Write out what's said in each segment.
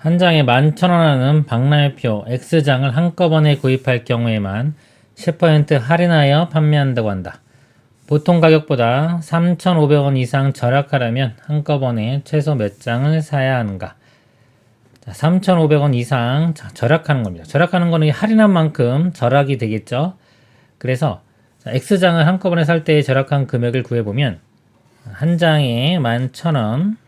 한 장에 11,000원 하는 박람회표 X장을 한꺼번에 구입할 경우에만 10% 할인하여 판매한다고 한다. 보통 가격보다 3,500원 이상 절약하려면 한꺼번에 최소 몇 장을 사야 하는가? 3,500원 이상 절약하는 겁니다. 절약하는 거는 할인한 만큼 절약이 되겠죠. 그래서 X장을 한꺼번에 살 때 절약한 금액을 구해보면 한 장에 11,000원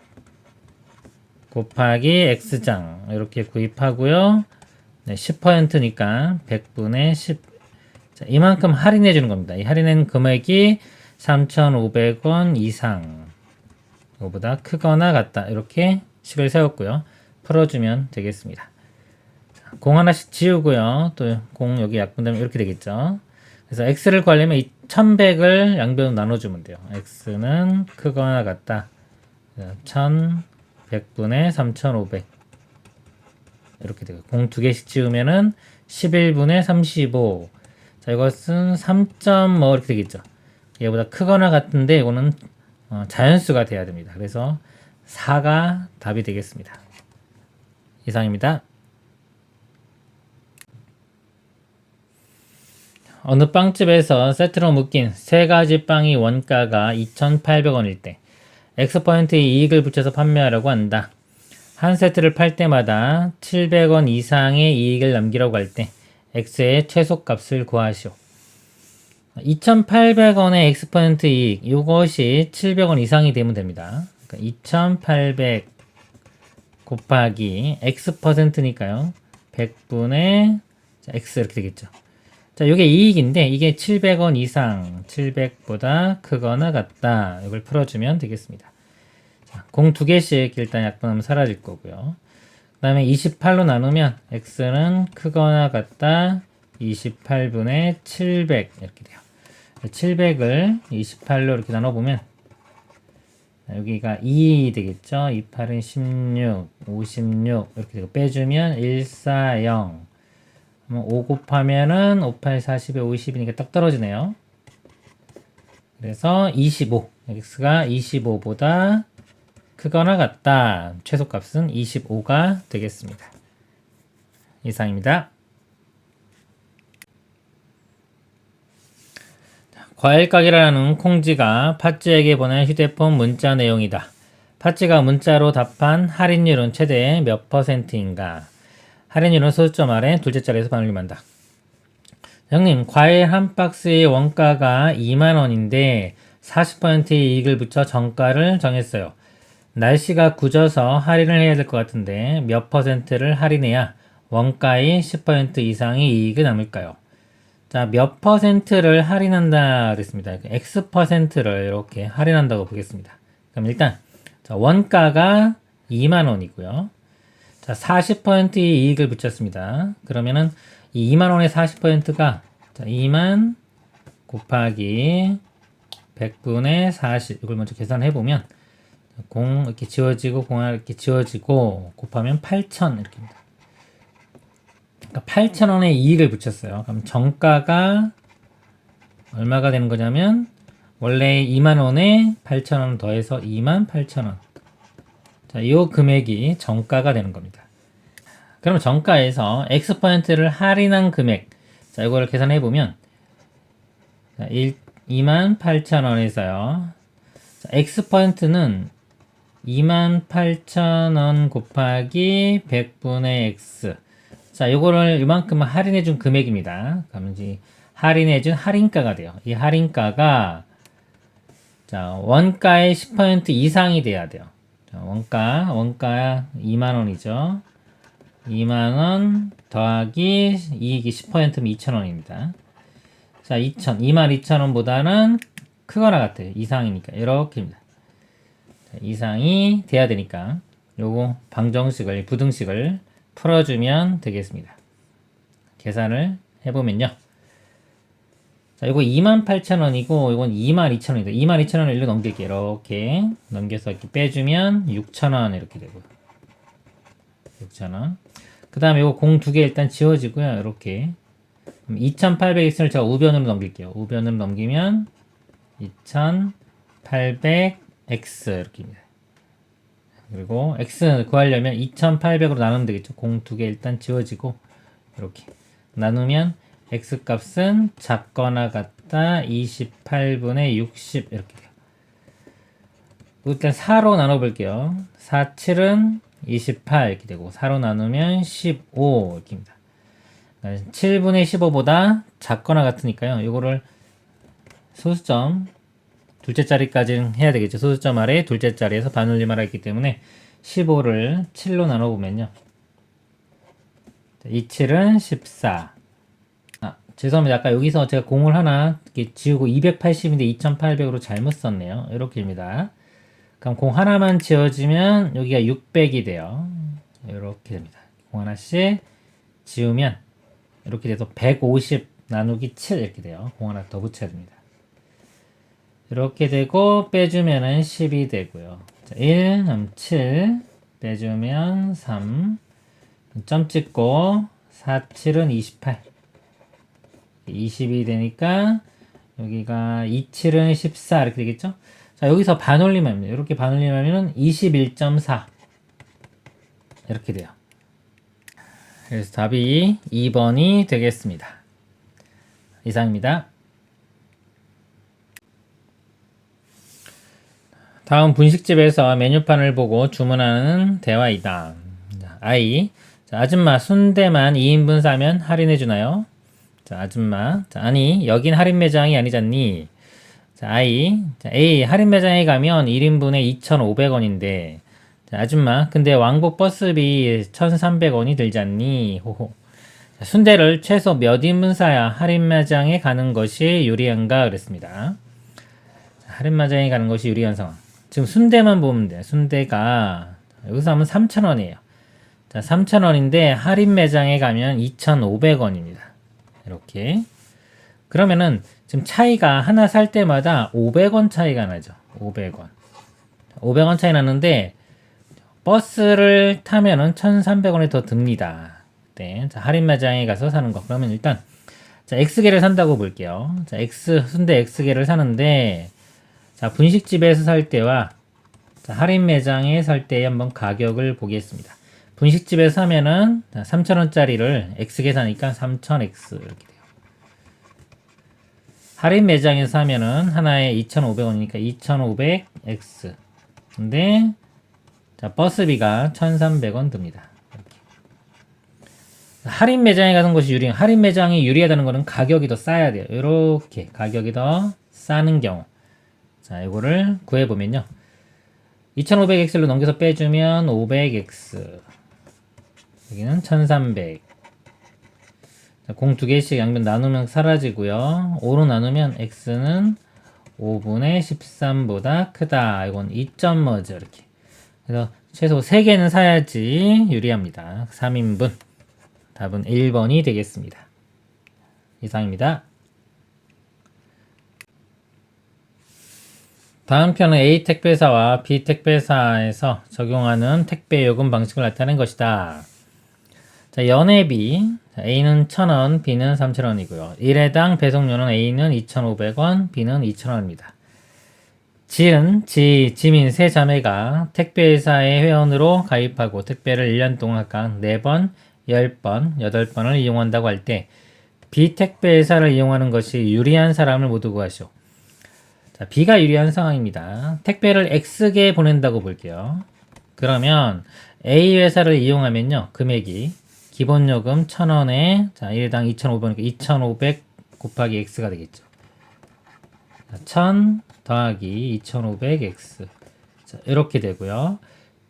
곱하기 X장 이렇게 구입하고요. 네, 10%니까 100분의 10. 자, 이만큼 할인해 주는 겁니다. 이 할인한 금액이 3,500원 이상 이거보다 크거나 같다. 이렇게 식을 세웠고요. 풀어주면 되겠습니다. 자, 공 하나씩 지우고요. 또 공 여기 약분되면 이렇게 되겠죠. 그래서 X를 구하려면 이 1100을 양변으로 나눠주면 돼요. X는 크거나 같다. 1,100분의 3,500 이렇게 되고 공 두 개씩 지우면은 11분의 35. 자, 이것은 3점 뭐 이렇게 되겠죠. 얘보다 크거나 같은데 이거는 자연수가 돼야 됩니다. 그래서 4가 답이 되겠습니다. 이상입니다. 어느 빵집에서 세트로 묶인 세 가지 빵이 원가가 2,800원일 때 X%의 이익을 붙여서 판매하려고 한다. 한 세트를 팔 때마다 700원 이상의 이익을 남기려고 할 때 X의 최소값을 구하시오. 2,800원의 X% 이익, 이것이 700원 이상이 되면 됩니다. 그러니까 2,800 곱하기 X%니까요. 100분의 X 이렇게 되겠죠. 자, 이게 이익인데 이게 700원 이상, 700보다 크거나 같다. 이걸 풀어주면 되겠습니다. 공 두 개씩 일단 약분하면 사라질 거고요. 그 다음에 28로 나누면 X는 크거나 같다. 28분의 700 이렇게 돼요. 700을 28로 이렇게 나눠보면 여기가 2 되겠죠. 28은 16, 56 이렇게 되고 빼주면 140 5 곱하면은 58, 40에 50이니까 딱 떨어지네요. 그래서 25 X가 25보다 크거나 같다. 최소값은 25가 되겠습니다. 이상입니다. 과일 가게라는 콩지가 팥쥐에게 보낸 휴대폰 문자 내용이다. 팥쥐가 문자로 답한 할인율은 최대 몇 %인가? 할인율은 소수점 아래 둘째 자리에서 반올림한다. 형님, 과일 한 박스의 원가가 2만원인데 40%의 이익을 붙여 정가를 정했어요. 날씨가 굳어서 할인을 해야 될 것 같은데 몇 %를 할인해야 원가의 10% 이상의 이익이 남을까요? 자, 몇 %를 할인한다 그랬습니다. X%를 이렇게 할인한다고 보겠습니다. 그럼 일단 원가가 2만원이고요. 자, 40%의 이익을 붙였습니다. 그러면은 이 2만원의 40%가 2만 곱하기 100분의 40 이걸 먼저 계산해보면 공 이렇게 지워지고 공 하나 이렇게 지워지고 곱하면 8,000 이렇게입니다. 그러니까 8,000원의 이익을 붙였어요. 그럼 정가가 얼마가 되는 거냐면 원래 2만원에 8,000원 더해서 28,000원. 자, 이 금액이 정가가 되는 겁니다. 그럼 정가에서 X%를 할인한 금액, 자, 이거를 계산해 보면 28,000원에서요. X%는 28,000원 곱하기 100분의 X. 자, 요거를 이만큼 할인해 준 금액입니다. 그러면 이제 할인해 준 할인가가 돼요. 이 할인가가 자, 원가의 10% 이상이 돼야 돼요. 자, 원가 2만원이죠. 2만원 더하기 이익이 10%면 2,000원입니다. 자, 22,000원보다는 크거나 같아요. 이상이니까. 이렇게입니다. 자, 이상이 돼야 되니까 요거 방정식을, 부등식을 풀어주면 되겠습니다. 계산을 해보면요. 자, 이거 28,000원이고, 이건 22,000원이다. 22,000원을 일로 넘길게요. 이렇게 넘겨서 이렇게 빼주면 6,000원 이렇게 되고요. 6,000원. 그 다음에 이거 공 두 개 일단 지워지고요. 이렇게. 2,800x를 제가 우변으로 넘길게요. 우변으로 넘기면 2,800x 이렇게입니다. 그리고 x 구하려면 2800으로 나누면 되겠죠. 공 두 개 일단 지워지고 이렇게 나누면 x 값은 작거나 같다 28분의 60 이렇게 돼요. 일단 4로 나눠볼게요. 4, 7은 28 이렇게 되고 4로 나누면 15 이렇게입니다. 7분의 15보다 작거나 같으니까요. 이거를 소수점 둘째 자리까지는 해야 되겠죠. 소수점 아래 둘째 자리에서 반올림하라 했기 때문에 15를 7로 나눠보면요. 2, 7은 14. 죄송합니다. 아까 여기서 제가 공을 하나 이렇게 지우고 280인데 2800으로 잘못 썼네요. 이렇게입니다. 그럼 공 하나만 지워지면 여기가 600이 돼요. 이렇게 됩니다. 공 하나씩 지우면 이렇게 돼서 150 나누기 7 이렇게 돼요. 공 하나 더 붙여야 됩니다. 이렇게 되고 빼주면은 10이 되고요. 자, 1, 7 빼주면 3 점 찍고 4, 7은 28 20이 되니까 여기가 2, 7은 14 이렇게 되겠죠? 자, 여기서 반올림합니다. 이렇게 반올림하면 21.4 이렇게 돼요. 그래서 답이 2번이 되겠습니다. 이상입니다. 다음 분식집에서 메뉴판을 보고 주문하는 대화이다. I. 자, 아줌마 순대만 2인분 사면 할인해 주나요? 자, 아줌마. 자, 아니, 여긴 할인 매장이 아니잖니. 자, I. 자, A. 할인 매장에 가면 1인분에 2,500원인데. 자, 아줌마. 근데 왕복 버스비 1,300원이 들잖니. 호호. 자, 순대를 최소 몇 인분 사야 할인 매장에 가는 것이 유리한가 그랬습니다. 자, 할인 매장에 가는 것이 유리한 상황. 지금 순대만 보면 돼요. 순대가 여기서 하면 3,000원이에요. 자, 3,000원인데 할인 매장에 가면 2,500원입니다. 이렇게. 그러면은 지금 차이가 하나 살 때마다 500원 차이가 나죠. 500원. 500원 차이 나는데 버스를 타면은 1,300원이 더 듭니다. 네. 자, 할인 매장에 가서 사는 거. 그러면 일단 자, X개를 산다고 볼게요. 자, 순대 X개를 사는데 자, 분식집에서 살 때와 자, 할인 매장에 살 때의 한번 가격을 보겠습니다. 분식집에서 사면은 3,000원짜리를 X개 사니까 3,000X 이렇게 돼요. 할인 매장에서 사면은 하나에 2,500원이니까 2,500X. 근데 자, 버스비가 1,300원 듭니다. 이렇게. 할인 매장에 가는 것이 할인 매장이 유리하다는 것은 가격이 더 싸야 돼요. 이렇게 가격이 더 싸는 경우. 자, 이거를 구해보면요. 2500X로 넘겨서 빼주면 500X. 여기는 1300. 공 두 개씩 양변 나누면 사라지고요. 5로 나누면 X는 5분의 13보다 크다. 이건 2점 뭐죠, 이렇게. 그래서 최소 3개는 사야지 유리합니다. 3인분. 답은 1번이 되겠습니다. 이상입니다. 다음 편은 A 택배사와 B 택배사에서 적용하는 택배 요금 방식을 나타낸 것이다. 자, 연회비. A는 1,000원, B는 3,000원이고요. 1회당 배송료는 A는 2,500원, B는 2,000원입니다. 지민 세 자매가 택배회사의 회원으로 가입하고 택배를 1년 동안 각 4번, 10번, 8번을 이용한다고 할 때 B 택배회사를 이용하는 것이 유리한 사람을 모두 구하시오. 자, B가 유리한 상황입니다. 택배를 X개 보낸다고 볼게요. 그러면 A 회사를 이용하면요. 금액이 기본요금 1,000원에 자, 1당 2,500원이니까 2,500 곱하기 X가 되겠죠. 자, 1,000 더하기 2,500X. 자, 이렇게 되고요.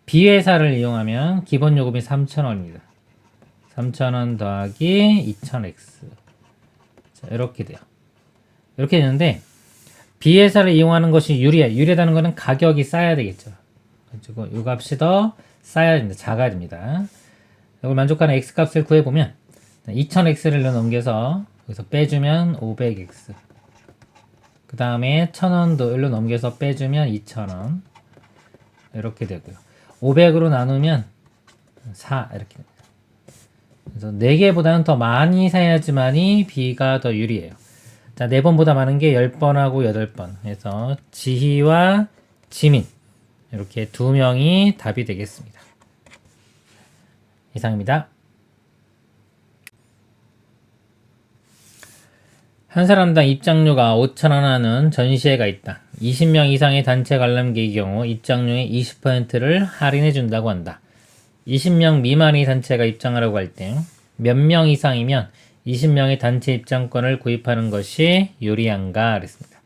B 회사를 이용하면 기본요금이 3,000원입니다. 3,000원 더하기 2,000X. 자, 이렇게 돼요. 이렇게 되는데 B 회사를 이용하는 것이 유리하다는 것은 가격이 싸야 되겠죠. 그리고 이 값이 더 싸야 됩니다. 작아야 됩니다. 이걸 만족하는 X 값을 구해보면 2000X를 넘겨서 여기서 빼주면 500X. 그 다음에 1000원도 일로 넘겨서 빼주면 2000원. 이렇게 되고요. 500으로 나누면 4 이렇게 됩니다. 그래서 4개보다는 더 많이 사야지만이 B가 더 유리해요. 자, 4번보다 많은 게 10번하고 8번. 그래서 지희와 지민 이렇게 2명이 답이 되겠습니다. 이상입니다. 한 사람당 입장료가 5,000원 하는 전시회가 있다. 20명 이상의 단체 관람객의 경우 입장료의 20%를 할인해 준다고 한다. 20명 미만의 단체가 입장하라고 할 때 몇 명 이상이면 20명의 단체 입장권을 구입하는 것이 유리한가 그랬습니다.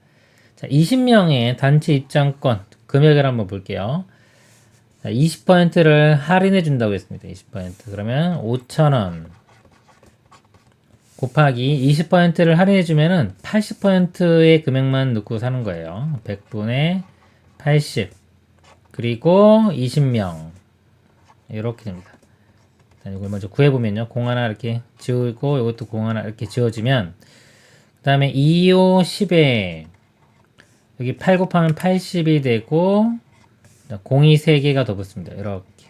자, 20명의 단체 입장권 금액을 한번 볼게요. 20%를 할인해 준다고 했습니다. 20%. 그러면 5,000원 곱하기 20%를 할인해 주면은 80%의 금액만 넣고 사는 거예요. 100분의 80 그리고 20명 이렇게 됩니다. 이걸 먼저 구해보면요. 공 하나 이렇게 지우고 이것도 공 하나 이렇게 지워지면 그 다음에 2, 5, 10에 여기 8 곱하면 80이 되고 공이 3개가 더 붙습니다. 이렇게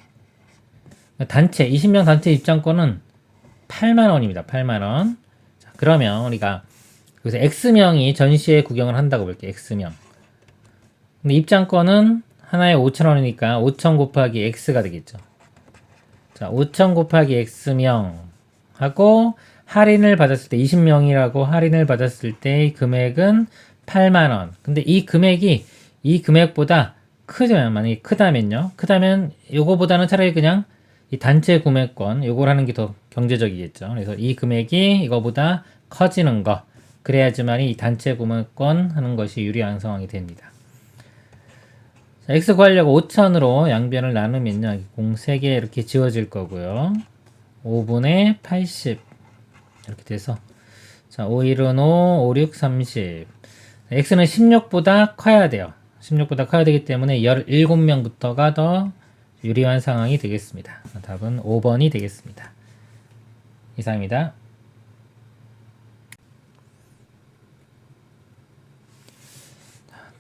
단체 20명 단체 입장권은 8만원입니다. 8만원. 자, 그러면 우리가 여기서 X명이 전시회 구경을 한다고 볼게요. X명. 근데 입장권은 하나에 5,000원이니까 5,000 곱하기 X가 되겠죠. 자, 5,000 곱하기 X명 하고 할인을 받았을 때 20명이라고 할인을 받았을 때의 금액은 8만원. 근데 이 금액이 이 금액보다 크죠. 만약에 크다면요. 크다면 요거보다는 차라리 그냥 이 단체 구매권 요걸 하는 게 더 경제적이겠죠. 그래서 이 금액이 이거보다 커지는 거 그래야지만 이 단체 구매권 하는 것이 유리한 상황이 됩니다. 자, X 구하려고 5,000으로 양변을 나누면요. 공 3개 이렇게 지워질 거고요. 5분의 80 이렇게 돼서 자 5, 1은 5, 5, 6, 30 X는 16보다 커야 돼요. 16보다 커야 되기 때문에 17명부터가 더 유리한 상황이 되겠습니다. 답은 5번이 되겠습니다. 이상입니다.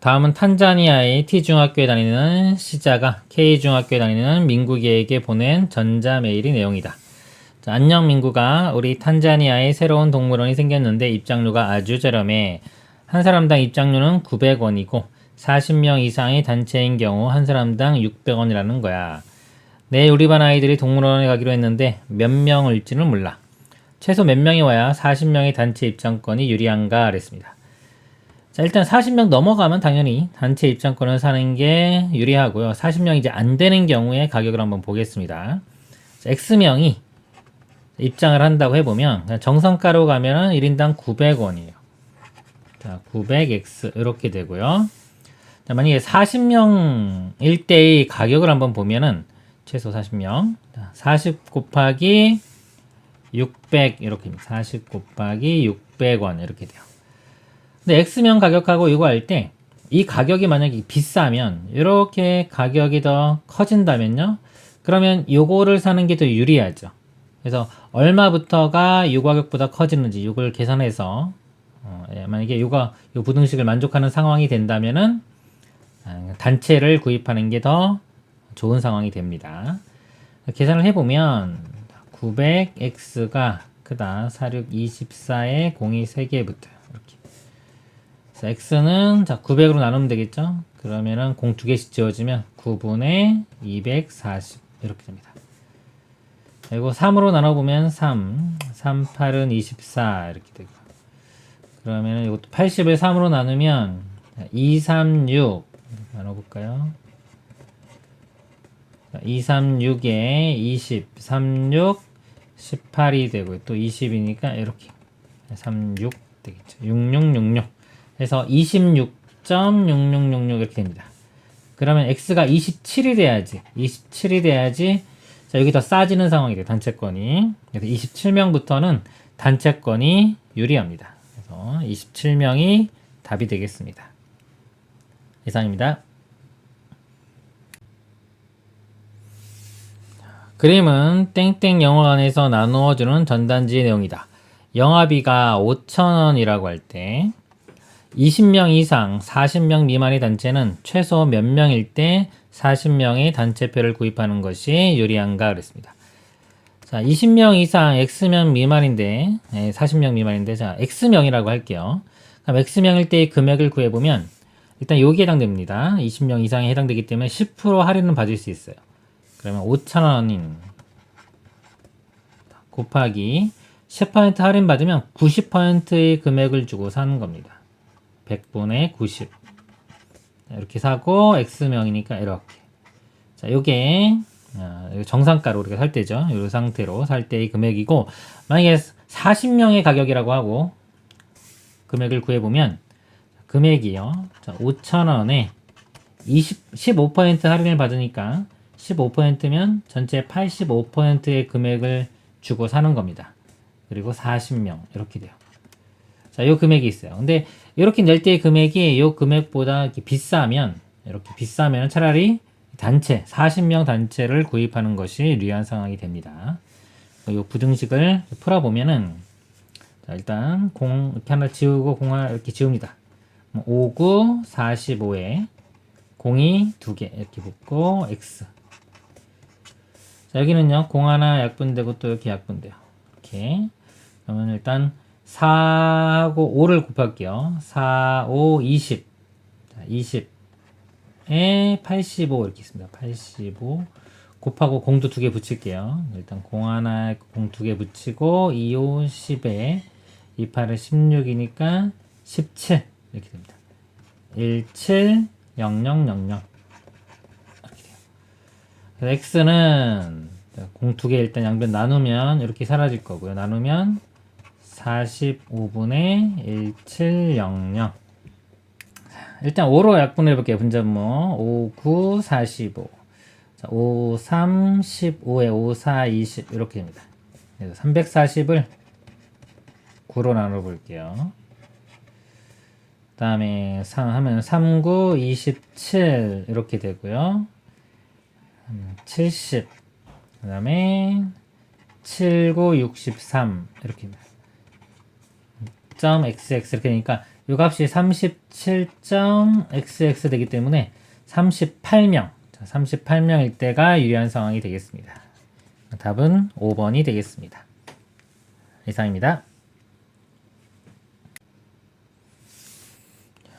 다음은 탄자니아의 T중학교에 다니는 시자가 K중학교에 다니는 민국이에게 보낸 전자메일의 내용이다. 자, 안녕 민국아, 우리 탄자니아에 새로운 동물원이 생겼는데 입장료가 아주 저렴해. 한 사람당 입장료는 900원이고 40명 이상의 단체인 경우 한 사람당 600원이라는 거야. 내일 우리 반 아이들이 동물원에 가기로 했는데 몇 명 올지는 몰라. 최소 몇 명이 와야 40명의 단체 입장권이 유리한가 그랬습니다. 자, 일단 40명 넘어가면 당연히 단체 입장권을 사는 게 유리하고요. 40명 이제 안 되는 경우에 가격을 한번 보겠습니다. 자, X명이 입장을 한다고 해보면 정성가로 가면은 1인당 900원이에요. 자, 900X 이렇게 되고요. 자, 만약에 40명일 때의 가격을 한번 보면은 최소 40명 40 곱하기 600 이렇게 40 곱하기 600원 이렇게 돼요. 근데 X명 가격하고 이거 할 때 이 가격이 만약에 비싸면 이렇게 가격이 더 커진다면요. 그러면 요거를 사는 게 더 유리하죠. 그래서 얼마부터가 이 가격보다 커지는지 이걸 계산해서 만약에 요 부등식을 만족하는 상황이 된다면은 단체를 구입하는 게 더 좋은 상황이 됩니다. 계산을 해보면 900x가 크다 46, 24에 0이 3개 붙어요. 이렇게. 그래서 x는 자 900으로 나누면 되겠죠. 그러면은 0 2개씩 지워지면 9분의 240 이렇게 됩니다. 그리고 3으로 나눠보면 3, 3, 8은 24 이렇게 되고 그러면 이것도 80을 3으로 나누면 2, 3, 6 나눠볼까요? 2, 3, 6에 20, 3, 6, 18이 되고 또 20이니까 이렇게 3, 6 되겠죠. 6666 해서 26.6666 이렇게 됩니다. 그러면 x가 27이 돼야지 자, 여기 더 싸지는 상황이 돼요. 단체권이. 그래서 27명부터는 단체권이 유리합니다. 그래서 27명이 답이 되겠습니다. 이상입니다. 그림은 땡땡 영화관에서 나누어주는 전단지 내용이다. 영화비가 5,000원이라고 할 때 20명 이상 40명 미만의 단체는 최소 몇 명일 때 40명의 단체표를 구입하는 것이 유리한가 그랬습니다. 자, 20명 이상 X명 미만인데 40명 미만인데 자, X명이라고 할게요. 그럼 X명일 때의 금액을 구해보면 일단 여기에 해당됩니다. 20명 이상에 해당되기 때문에 10% 할인은 받을 수 있어요. 그러면 5,000원인 곱하기 10% 할인 받으면 90%의 금액을 주고 사는 겁니다. 100분의 90. 이렇게 사고 X명이니까 이렇게. 자, 요게 정상가로 우리가 살 때죠. 이 상태로 살 때의 금액이고, 만약에 40명의 가격이라고 하고 금액을 구해보면 금액이요. 자, 5,000원에 15% 할인을 받으니까 15%면 전체 85%의 금액을 주고 사는 겁니다. 그리고 40명 이렇게 돼요. 자, 요 금액이 있어요. 근데 이렇게 낼 때의 금액이 요 금액보다 이렇게 이렇게 비싸면 차라리 단체 40명 단체를 구입하는 것이 유리한 상황이 됩니다. 요 부등식을 풀어보면은, 자, 일단 공 이렇게 하나 지우고 공 하나 이렇게 지웁니다. 5, 9, 45에 공이 2개 이렇게 붙고 x. 자, 여기는요 공 하나 약분되고 또 이렇게 약분돼요. 이렇게. 그러면 일단 4하고 5를 곱할게요. 4, 5, 20. 자, 20에 85 이렇게 있습니다. 85 곱하고 공도 2개 붙일게요. 일단 공 하나 공 2개 붙이고 2, 5, 10에 2, 8은 16이니까 17 이렇게 됩니다. 17, 0, 0, 0, 0 이렇게 돼요. 그래서 x는 공 2개 일단 양변 나누면 이렇게 사라질 거고요. 나누면 45분의 1700. 일단 5로 약분해 볼게요. 분자분모 5, 9, 45. 자, 5, 3, 15에 5, 4, 20 이렇게 됩니다. 그래서 340을 9로 나눠 볼게요. 그 다음에 3 하면 3, 9, 27 이렇게 되고요. 70. 그 다음에 7, 9, 63 이렇게 됩니다. .xx 이렇게 되니까 이 값이 37.xx 되기 때문에 38명, 38명일 때가 유리한 상황이 되겠습니다. 답은 5번이 되겠습니다. 이상입니다.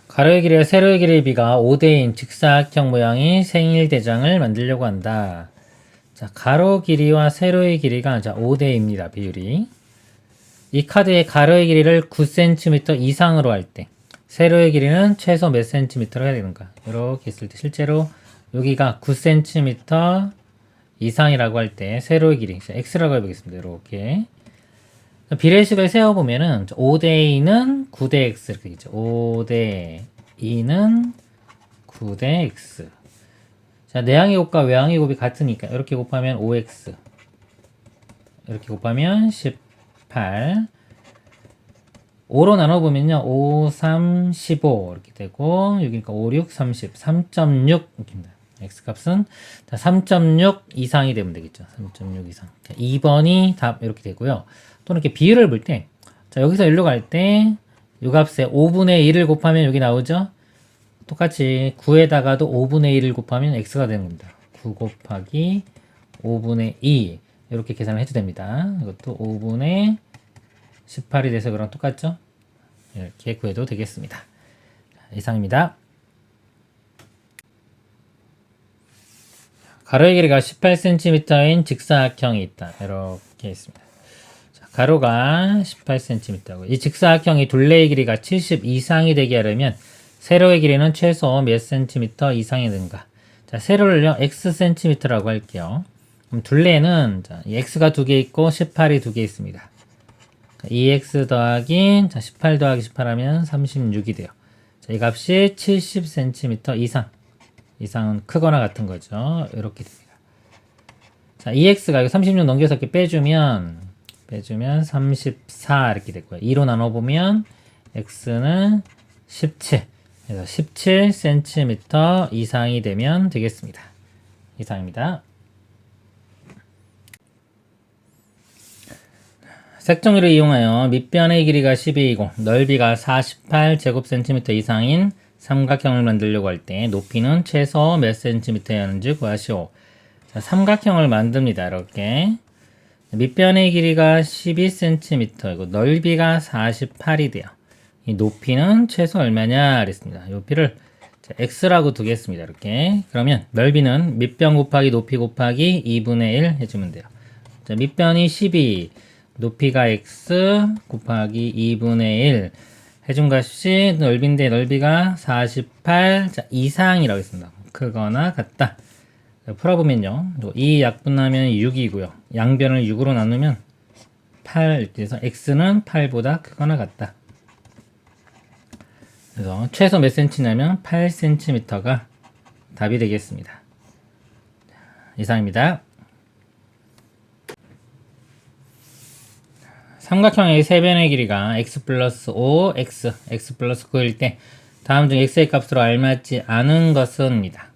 가로의 길이와 세로의 길이의 비가 5대인 직사각형 모양의 생일대장을 만들려고 한다. 자, 가로 길이와 세로의 길이가 5대입니다. 비율이. 이 카드의 가로의 길이를 9cm 이상으로 할 때, 세로의 길이는 최소 몇 cm로 해야 되는가? 이렇게 했을 때, 실제로 여기가 9cm 이상이라고 할 때, 세로의 길이, x라고 해보겠습니다. 이렇게. 비례식을 세워보면은, 5대2는 9대 x 이렇게 되죠. 5대2는 9대 x. 자, 내항의 곱과 외항의 곱이 같으니까, 이렇게 곱하면 5x. 이렇게 곱하면 18. 5로 나눠보면요. 5, 3, 15 이렇게 되고, 여기니까 5, 6, 30. 3.6 이렇게입니다. x값은 3.6 이상이 되면 되겠죠. 3.6 이상. 자, 2번이 답 이렇게 되고요. 또는 이렇게 비율을 볼 때, 자, 여기서 일로 갈 때, 이 값에 5분의 1을 곱하면 여기 나오죠? 똑같이 9에다가도 5분의 1을 곱하면 x가 되는 겁니다. 9 곱하기 5분의 2. 이렇게 계산을 해도 됩니다. 이것도 5분의 18이 돼서 그랑 똑같죠? 이렇게 구해도 되겠습니다. 이상입니다. 가로의 길이가 18cm인 직사각형이 있다. 이렇게 있습니다. 자, 가로가 18cm고 이 직사각형이 둘레의 길이가 70 이상이 되게 하려면 세로의 길이는 최소 몇 cm 이상이 되는가? 자, 세로를요 xcm라고 할게요. 그럼 둘레는 자, x가 2개 있고 18이 2개 있습니다. 2x 더하기 18 더하기 18 하면 36이 돼요. 자, 이 값이 70cm 이상은 크거나 같은 거죠. 이렇게 됩니다. 자, 2x가 36 넘겨서 이렇게 빼주면 34 이렇게 됐고요. 2로 나눠보면 x는 17. 그래서 17cm 이상이 되면 되겠습니다. 이상입니다. 색종이를 이용하여 밑변의 길이가 12이고 넓이가 48제곱cm 이상인 삼각형을 만들려고 할 때 높이는 최소 몇 cm여야 하는지 구하시오. 자, 삼각형을 만듭니다. 이렇게 밑변의 길이가 12cm이고 넓이가 48이 돼요. 이 높이는 최소 얼마냐 그랬습니다. 높이를 자, x라고 두겠습니다. 이렇게. 그러면 넓이는 밑변 곱하기 높이 곱하기 2분의 1 해주면 돼요. 자, 밑변이 12, 높이가 x 곱하기 2분의 1 해준 값이 넓이인데 넓이가 48 자, 이상이라고 했습니다. 크거나 같다. 자, 풀어보면요. 이 약분하면 6이고요. 양변을 6으로 나누면 8 이렇게 해서 x는 8보다 크거나 같다. 그래서 최소 몇 cm냐면 8cm가 답이 되겠습니다. 이상입니다. 삼각형의 세변의 길이가 x 플러스 5, x 플러스 9일 때 다음 중 x의 값으로 알맞지 않은 것은입니다.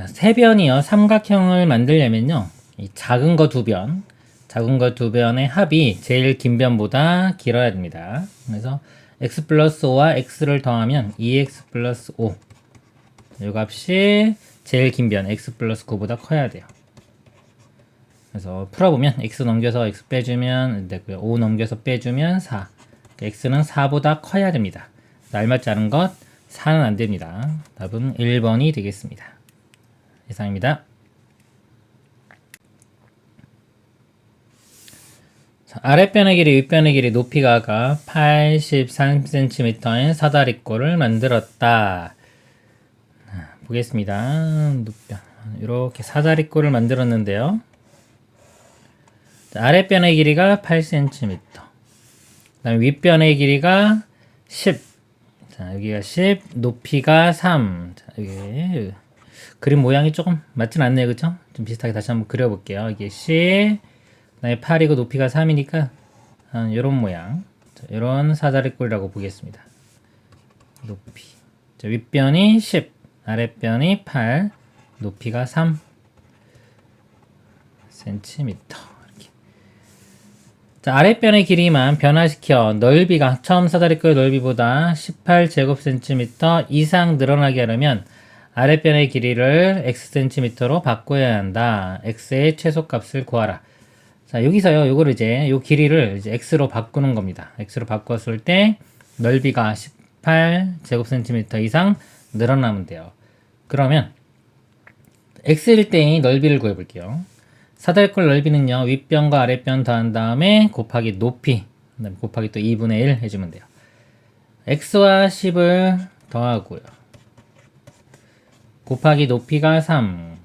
세변이요. 삼각형을 만들려면요. 이 작은 거 두 변, 작은 거 두 변의 합이 제일 긴 변보다 길어야 됩니다. 그래서 x 플러스 5와 x를 더하면 2x 플러스 5. 이 값이 제일 긴 변 x 플러스 9보다 커야 돼요. 그래서 풀어보면 x 넘겨서 x 빼주면 되고요. 5 넘겨서 빼주면 4. x는 4보다 커야 됩니다. 알맞지 않은 것 4는 안 됩니다. 답은 1번이 되겠습니다. 이상입니다. 자, 아랫변의 길이, 윗변의 길이, 높이가 83cm인 사다리꼴을 만들었다. 보겠습니다. 높변. 이렇게 사다리꼴을 만들었는데요. 자, 아랫변의 길이가 8cm. 그 다음에 윗변의 길이가 10. 자, 여기가 10. 높이가 3. 자, 여기 그림 모양이 조금 맞진 않네요. 그쵸? 좀 비슷하게 다시 한번 그려볼게요. 이게 10. 그 다음에 8이고 높이가 3이니까 요런 모양. 자, 요런 사다리꼴이라고 보겠습니다. 높이. 자, 윗변이 10. 아랫변이 8. 높이가 3 cm. 자, 아랫변의 길이만 변화시켜 넓이가 처음 사다리꼴 넓이보다 18제곱cm 이상 늘어나게 하려면 아랫변의 길이를 xcm로 바꿔야 한다. x의 최소값을 구하라. 자, 여기서요, 요거를 이제 요 길이를 이제 x로 바꾸는 겁니다. x로 바꿨을 때 넓이가 18제곱cm 이상 늘어나면 돼요. 그러면 x일 때의 넓이를 구해볼게요. 사다리꼴 넓이는요, 윗변과 아랫변 더한 다음에 곱하기 높이, 그다음에 곱하기 또 2분의 1 해주면 돼요. x와 10을 더하고요. 곱하기 높이가 3,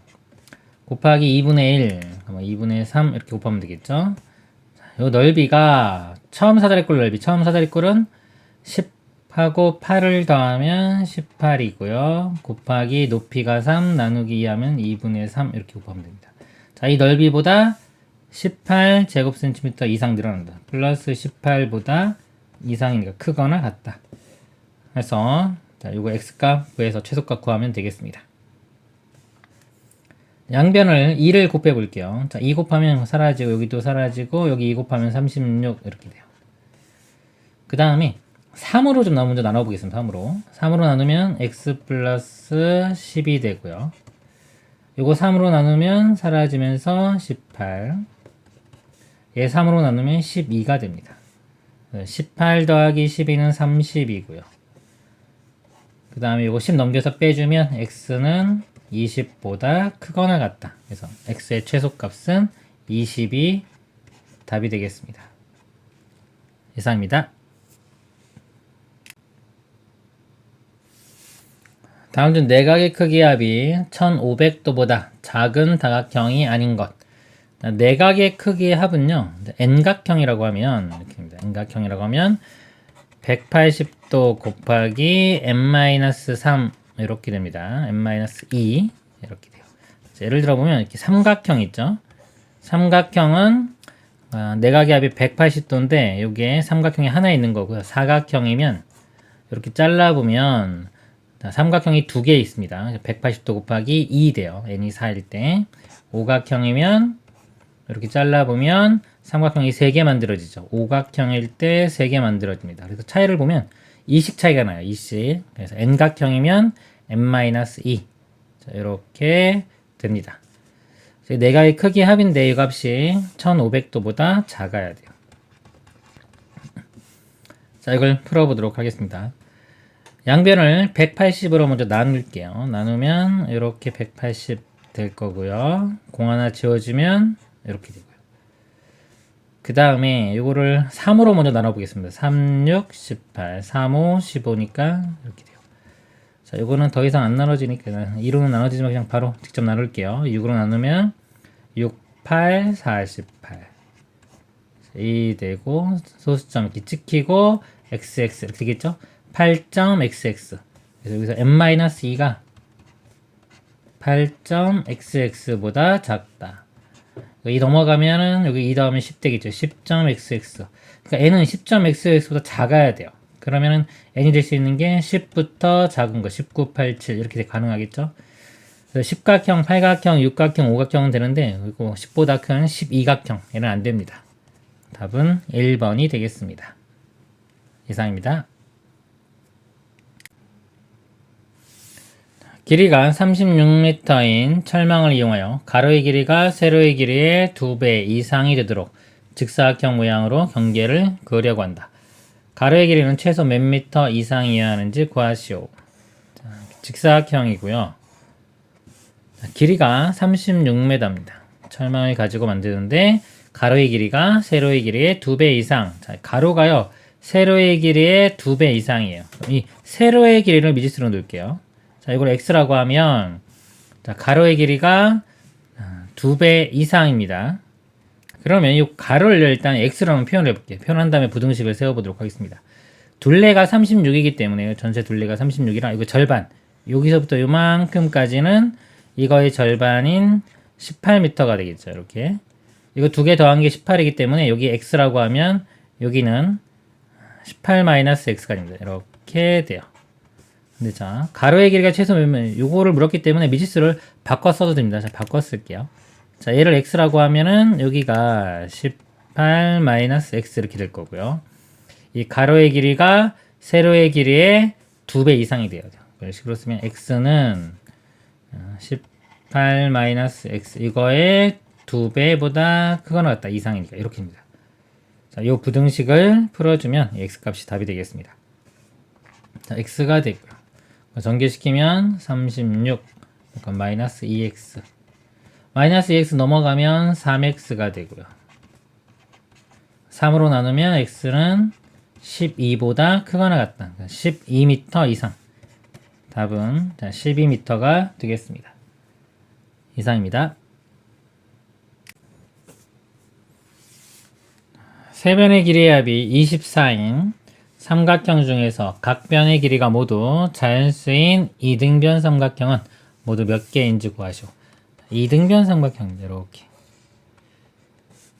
곱하기 2분의 1, 2분의 3 이렇게 곱하면 되겠죠. 이 넓이가 처음 사다리꼴 넓이, 처음 사다리꼴은 10하고 8을 더하면 18이고요. 곱하기 높이가 3 나누기 2 하면 2분의 3 이렇게 곱하면 됩니다. 자, 이 넓이보다 18제곱cm 이상 늘어난다. 플러스 18보다 이상이니까 크거나 같다. 그래서 자, 요거 x값 구해서 최소값 구하면 되겠습니다. 양변을 2를 곱해 볼게요. 자, 2 곱하면 사라지고 여기도 사라지고 여기 2 곱하면 36 이렇게 돼요. 그 다음에 3으로 좀 먼저 나눠 보겠습니다. 3으로 나누면 x 플러스 10이 되고요. 요거 3으로 나누면 사라지면서 18. 얘 3으로 나누면 12가 됩니다. 18 더하기 12는 30이고요. 그 다음에 요거 10 넘겨서 빼주면 x는 20보다 크거나 같다. 그래서 x의 최소값은 20이 답이 되겠습니다. 이상입니다. 다음 중 내각의 크기의 합이 1500도보다 작은 다각형이 아닌 것. 내각의 크기의 합은요, n각형이라고 하면, 이렇게입니다. n각형이라고 하면 180도 곱하기 n-3 이렇게 됩니다. n-2 이렇게 돼요. 자, 예를 들어 보면 이렇게 삼각형 있죠. 삼각형은 내각의 합이 180도인데 여기에 삼각형이 하나 있는 거고요. 사각형이면 이렇게 잘라보면 삼각형이 두 개 있습니다. 180도 곱하기 2 돼요. n이 4일 때. 오각형이면 이렇게 잘라보면 삼각형이 3개 만들어지죠. 오각형일 때 3개 만들어집니다. 그래서 차이를 보면 2씩 차이가 나요. 2씩. 그래서 n각형이면 n-2. 자, 이렇게 됩니다. 내각의 크기 합인데 이 값이 1500도보다 작아야 돼요. 자, 이걸 풀어보도록 하겠습니다. 양변을 180으로 먼저 나눌게요. 나누면 이렇게 180 될 거고요. 공 하나 지워주면 이렇게 되고요. 그 다음에 이거를 3으로 먼저 나눠보겠습니다. 3, 6, 18, 3, 5, 15니까 이렇게 돼요. 자, 이거는 더 이상 안 나눠지니까 2로는 나눠지지만 그냥 바로 직접 나눌게요. 6으로 나누면 6, 8, 48 2 되고 소수점 이렇게 찍히고 xx 이렇게 되겠죠? 8.xx 그래서 여기서 n-2가 8.xx보다 작다. 이 넘어가면은 여기 2 다음에 10 되겠죠. 10.xx. 그러니까 n은 10.xx보다 작아야 돼요. 그러면은 n이 될 수 있는 게 10부터 작은 거 19, 87 이렇게 가능하겠죠. 그래서 십각형, 팔각형, 육각형, 오각형은 되는데 그리고 10보다 큰 12각형 얘는 안 됩니다. 답은 1번이 되겠습니다. 이상입니다. 길이가 36m인 철망을 이용하여 가로의 길이가 세로의 길이의 2배 이상이 되도록 직사각형 모양으로 경계를 그으려고 한다. 가로의 길이는 최소 몇 미터 이상이어야 하는지 구하시오. 직사각형이고요. 길이가 36m입니다. 철망을 가지고 만드는데 가로의 길이가 세로의 길이의 2배 이상. 자, 가로가요. 세로의 길이의 2배 이상이에요. 이 세로의 길이를 미지수로 놓을게요. 자, 이걸 x라고 하면 자, 가로의 길이가 2배 이상입니다. 그러면 이 가로를 일단 x라고 표현을 해볼게요. 표현한 다음에 부등식을 세워보도록 하겠습니다. 둘레가 36이기 때문에 전체 둘레가 36이라 이거 절반. 여기서부터 요만큼까지는 이거의 절반인 18m가 되겠죠. 이렇게. 이거 두 개 더한 게 18이기 때문에 여기 x라고 하면 여기는 18-x가 됩니다. 이렇게 돼요. 근데 자, 가로의 길이가 최소 몇면 요거를 물었기 때문에 미지수를 바꿔 써도 됩니다. 자, 바꿔 쓸게요. 자, 얘를 x라고 하면은 여기가 18-x 이렇게 될 거고요. 이 가로의 길이가 세로의 길이의 2배 이상이 돼요. 이런 식으로 쓰면 x는 18-x 이거의 2배보다 크거나 같다 이상이니까 이렇게입니다. 자, 요 부등식을 풀어주면 이 x 값이 답이 되겠습니다. 자, x가 되고요. 전개시키면 36 마이너스 2x 마이너스 2x 넘어가면 3x가 되고요. 3으로 나누면 x는 12보다 크거나 같다. 12m 이상. 답은 12m가 되겠습니다. 이상입니다. 세 변의 길이의 합이 24인 삼각형 중에서 각 변의 길이가 모두 자연수인 이등변 삼각형은 모두 몇 개인지 구하시오. 이등변 삼각형입니다. 이렇게.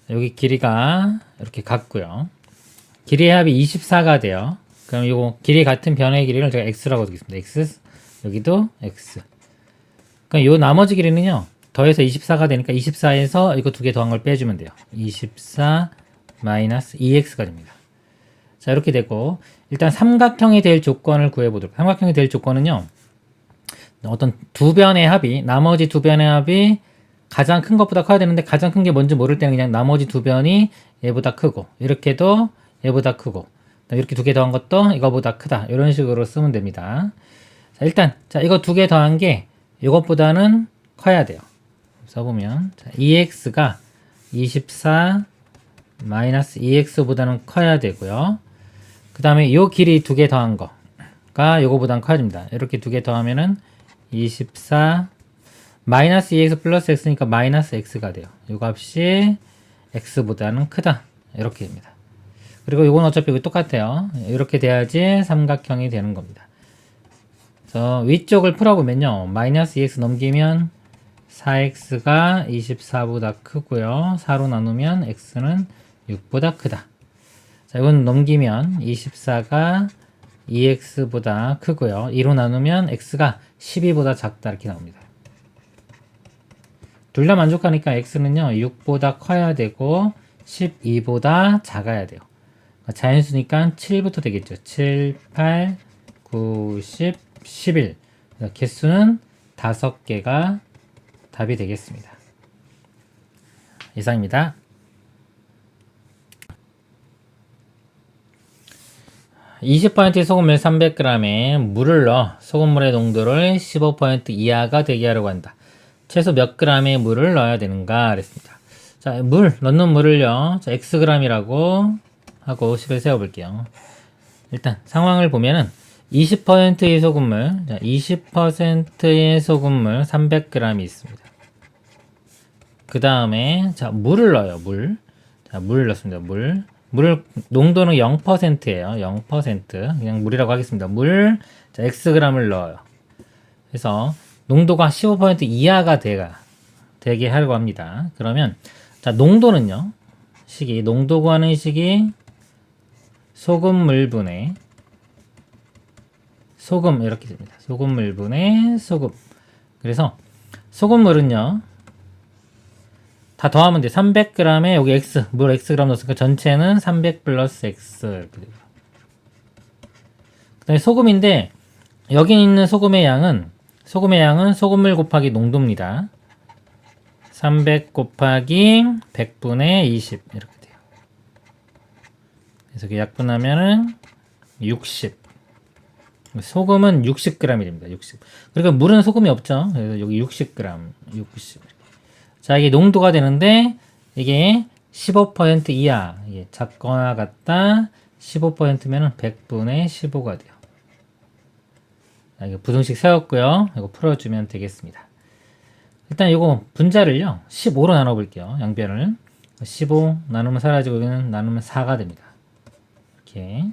여기 길이가 이렇게 같고요. 길이의 합이 24가 돼요. 그럼 이거 길이 같은 변의 길이를 제가 x라고 두겠습니다. x 여기도 x. 그럼 요 나머지 길이는요. 더해서 24가 되니까 24에서 이거 두 개 더한 걸 빼주면 돼요. 24 마이너스 2x가 됩니다. 자, 이렇게 되고 일단 삼각형이 될 조건을 구해보도록. 삼각형이 될 조건은요. 어떤 두 변의 합이 나머지 두 변의 합이 가장 큰 것보다 커야 되는데 가장 큰 게 뭔지 모를 때는 그냥 나머지 두 변이 얘보다 크고 이렇게도 얘보다 크고 이렇게 두 개 더한 것도 이거보다 크다 이런 식으로 쓰면 됩니다. 자, 일단 자, 이거 두 개 더한 게 이것보다는 커야 돼요. 써보면 자, 2x가 24 마이너스 2x보다는 커야 되고요. 그 다음에 요 길이 두 개 더한 거가 요거보다는 커야 됩니다. 이렇게 두 개 더하면은 24 마이너스 2x 플러스 x니까 마이너스 x가 돼요. 요 값이 x보다는 크다. 이렇게 됩니다. 그리고 이건 어차피 이거 똑같아요. 이렇게 돼야지 삼각형이 되는 겁니다. 그래서 위쪽을 풀어보면요. 마이너스 2x 넘기면 4x가 24보다 크고요. 4로 나누면 x는 6보다 크다. 자, 이건 넘기면 24가 2x보다 크고요. 2로 나누면 x가 12보다 작다 이렇게 나옵니다. 둘 다 만족하니까 x는요 6보다 커야 되고 12보다 작아야 돼요. 자연수니까 7부터 되겠죠. 7, 8, 9, 10, 11 개수는 5개가 답이 되겠습니다. 이상입니다. 20% 소금을 300g에 물을 넣어 소금물의 농도를 15% 이하가 되게 하려고 한다. 최소 몇 g의 물을 넣어야 되는가 그랬습니다. 자, 넣는 물을요. 자, xg이라고 하고 10을 세워볼게요. 일단 상황을 보면은 20%의 소금물, 자, 20%의 소금물 300g이 있습니다. 그 다음에 자, 물을 넣어요. 자, 물 넣습니다. 물을 농도는 0%예요. 0%. 그냥 물이라고 하겠습니다. 자, xg을 넣어요. 그래서 농도가 15% 이하가 되게 하려고 합니다. 그러면 자, 농도는요. 농도 구하는 식이 소금물분의 소금 이렇게 됩니다. 소금물분의 소금. 그래서 소금물은요. 다 더하면 돼. 300g에 여기 x, 물 xg 넣었으니까 전체는 300 플러스 x 이렇게 돼요. 그 다음에 소금인데 여기 있는 소금의 양은 소금물 곱하기 농도입니다. 300 곱하기 100분의 20 이렇게 돼요. 그래서 약분하면은 60. 소금은 60g이 됩니다. 60. 그러니까 물은 소금이 없죠. 그래서 여기 60g, 60. 자, 이게 농도가 되는데 이게 15% 이하. 이게 작거나 같다. 15%면은 100분의 15가 돼요. 자, 이거 부등식 세웠고요. 이거 풀어주면 되겠습니다. 일단 이거 분자를요. 15로 나눠볼게요. 양변을. 15 나누면 사라지고 여기는 나누면 4가 됩니다. 이렇게.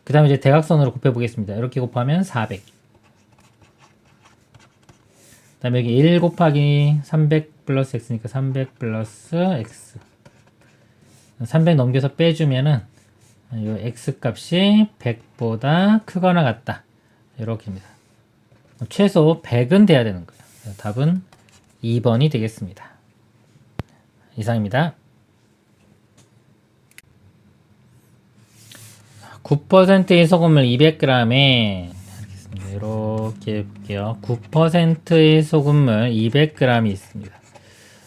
그 다음에 이제 대각선으로 곱해보겠습니다. 이렇게 곱하면 400. 그 다음에 여기 1 곱하기 300 플러스 x니까 300 플러스 x. 300 넘겨서 빼주면은 이 x 값이 100보다 크거나 같다. 이렇게입니다. 최소 100은 돼야 되는 거예요. 답은 2번이 되겠습니다. 이상입니다. 9%의 소금을 200g에 이렇게 볼게요. 9%의 소금물 200g이 있습니다.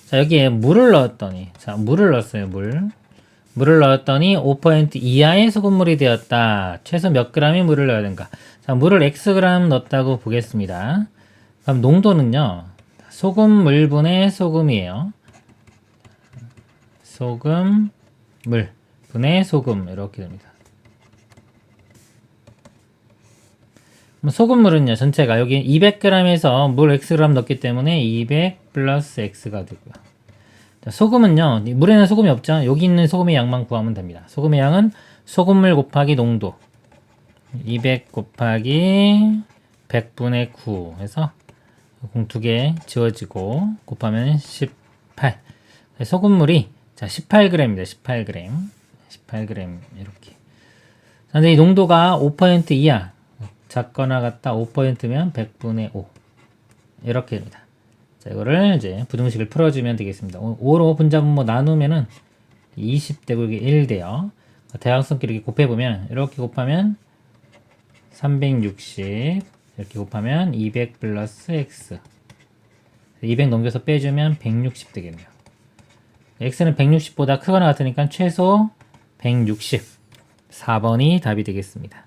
자, 여기에 물을 넣었더니 물을 넣었어요. 물을 넣었더니 5% 이하의 소금물이 되었다. 최소 몇 g의 물을 넣어야 되는가? 자, 물을 xg 넣었다고 보겠습니다. 그럼 농도는요. 소금물분의 소금이에요. 소금물 분의 소금 이렇게 됩니다. 소금물은요. 전체가 여기 200g에서 물 xg 넣었기 때문에 200 플러스 x가 되고요. 자, 소금은요. 물에는 소금이 없죠. 여기 있는 소금의 양만 구하면 됩니다. 소금의 양은 소금물 곱하기 농도 200 곱하기 100분의 9 해서 공 두 개 지워지고 곱하면 18. 소금물이 자 18g입니다. 18g. 18g 이렇게. 근데 이 농도가 5% 이하 작거나 같다 5%면 100분의 5 이렇게 됩니다. 자, 이거를 이제 부등식을 풀어주면 되겠습니다. 5로 분자분모 나누면은 20되고 이게 1 돼요. 대각선끼리 이렇게 곱해보면 이렇게 곱하면 360 이렇게 곱하면 200 플러스 x 200 넘겨서 빼주면 160 되겠네요. x는 160보다 크거나 같으니까 최소 160 4번이 답이 되겠습니다.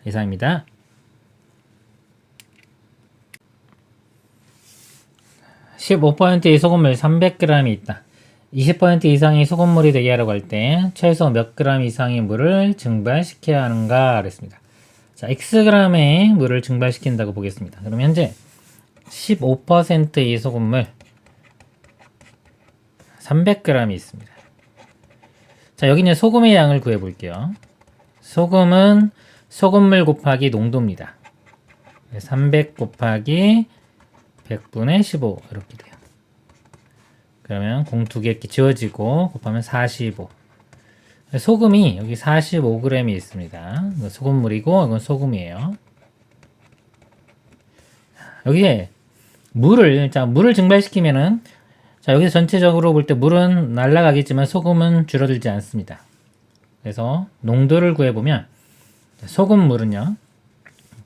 이상입니다. 15%의 소금물 300g이 있다. 20% 이상의 소금물이 되게 하려고 할 때 최소 몇 g 이상의 물을 증발시켜야 하는가 그랬습니다. 자, xg의 물을 증발시킨다고 보겠습니다. 그럼 현재 15%의 소금물 300g이 있습니다. 자, 여기는 소금의 양을 구해 볼게요. 소금은 소금물 곱하기 농도입니다. 300 곱하기 100분의 15 이렇게 돼요. 그러면 공 두 개 이렇게 지워지고 곱하면 45. 소금이 여기 45g이 있습니다. 이거 소금물이고 이건 소금이에요. 여기에 물을 증발시키면은 자, 여기서 전체적으로 볼 때 물은 날아가겠지만 소금은 줄어들지 않습니다. 그래서 농도를 구해보면 소금물은요.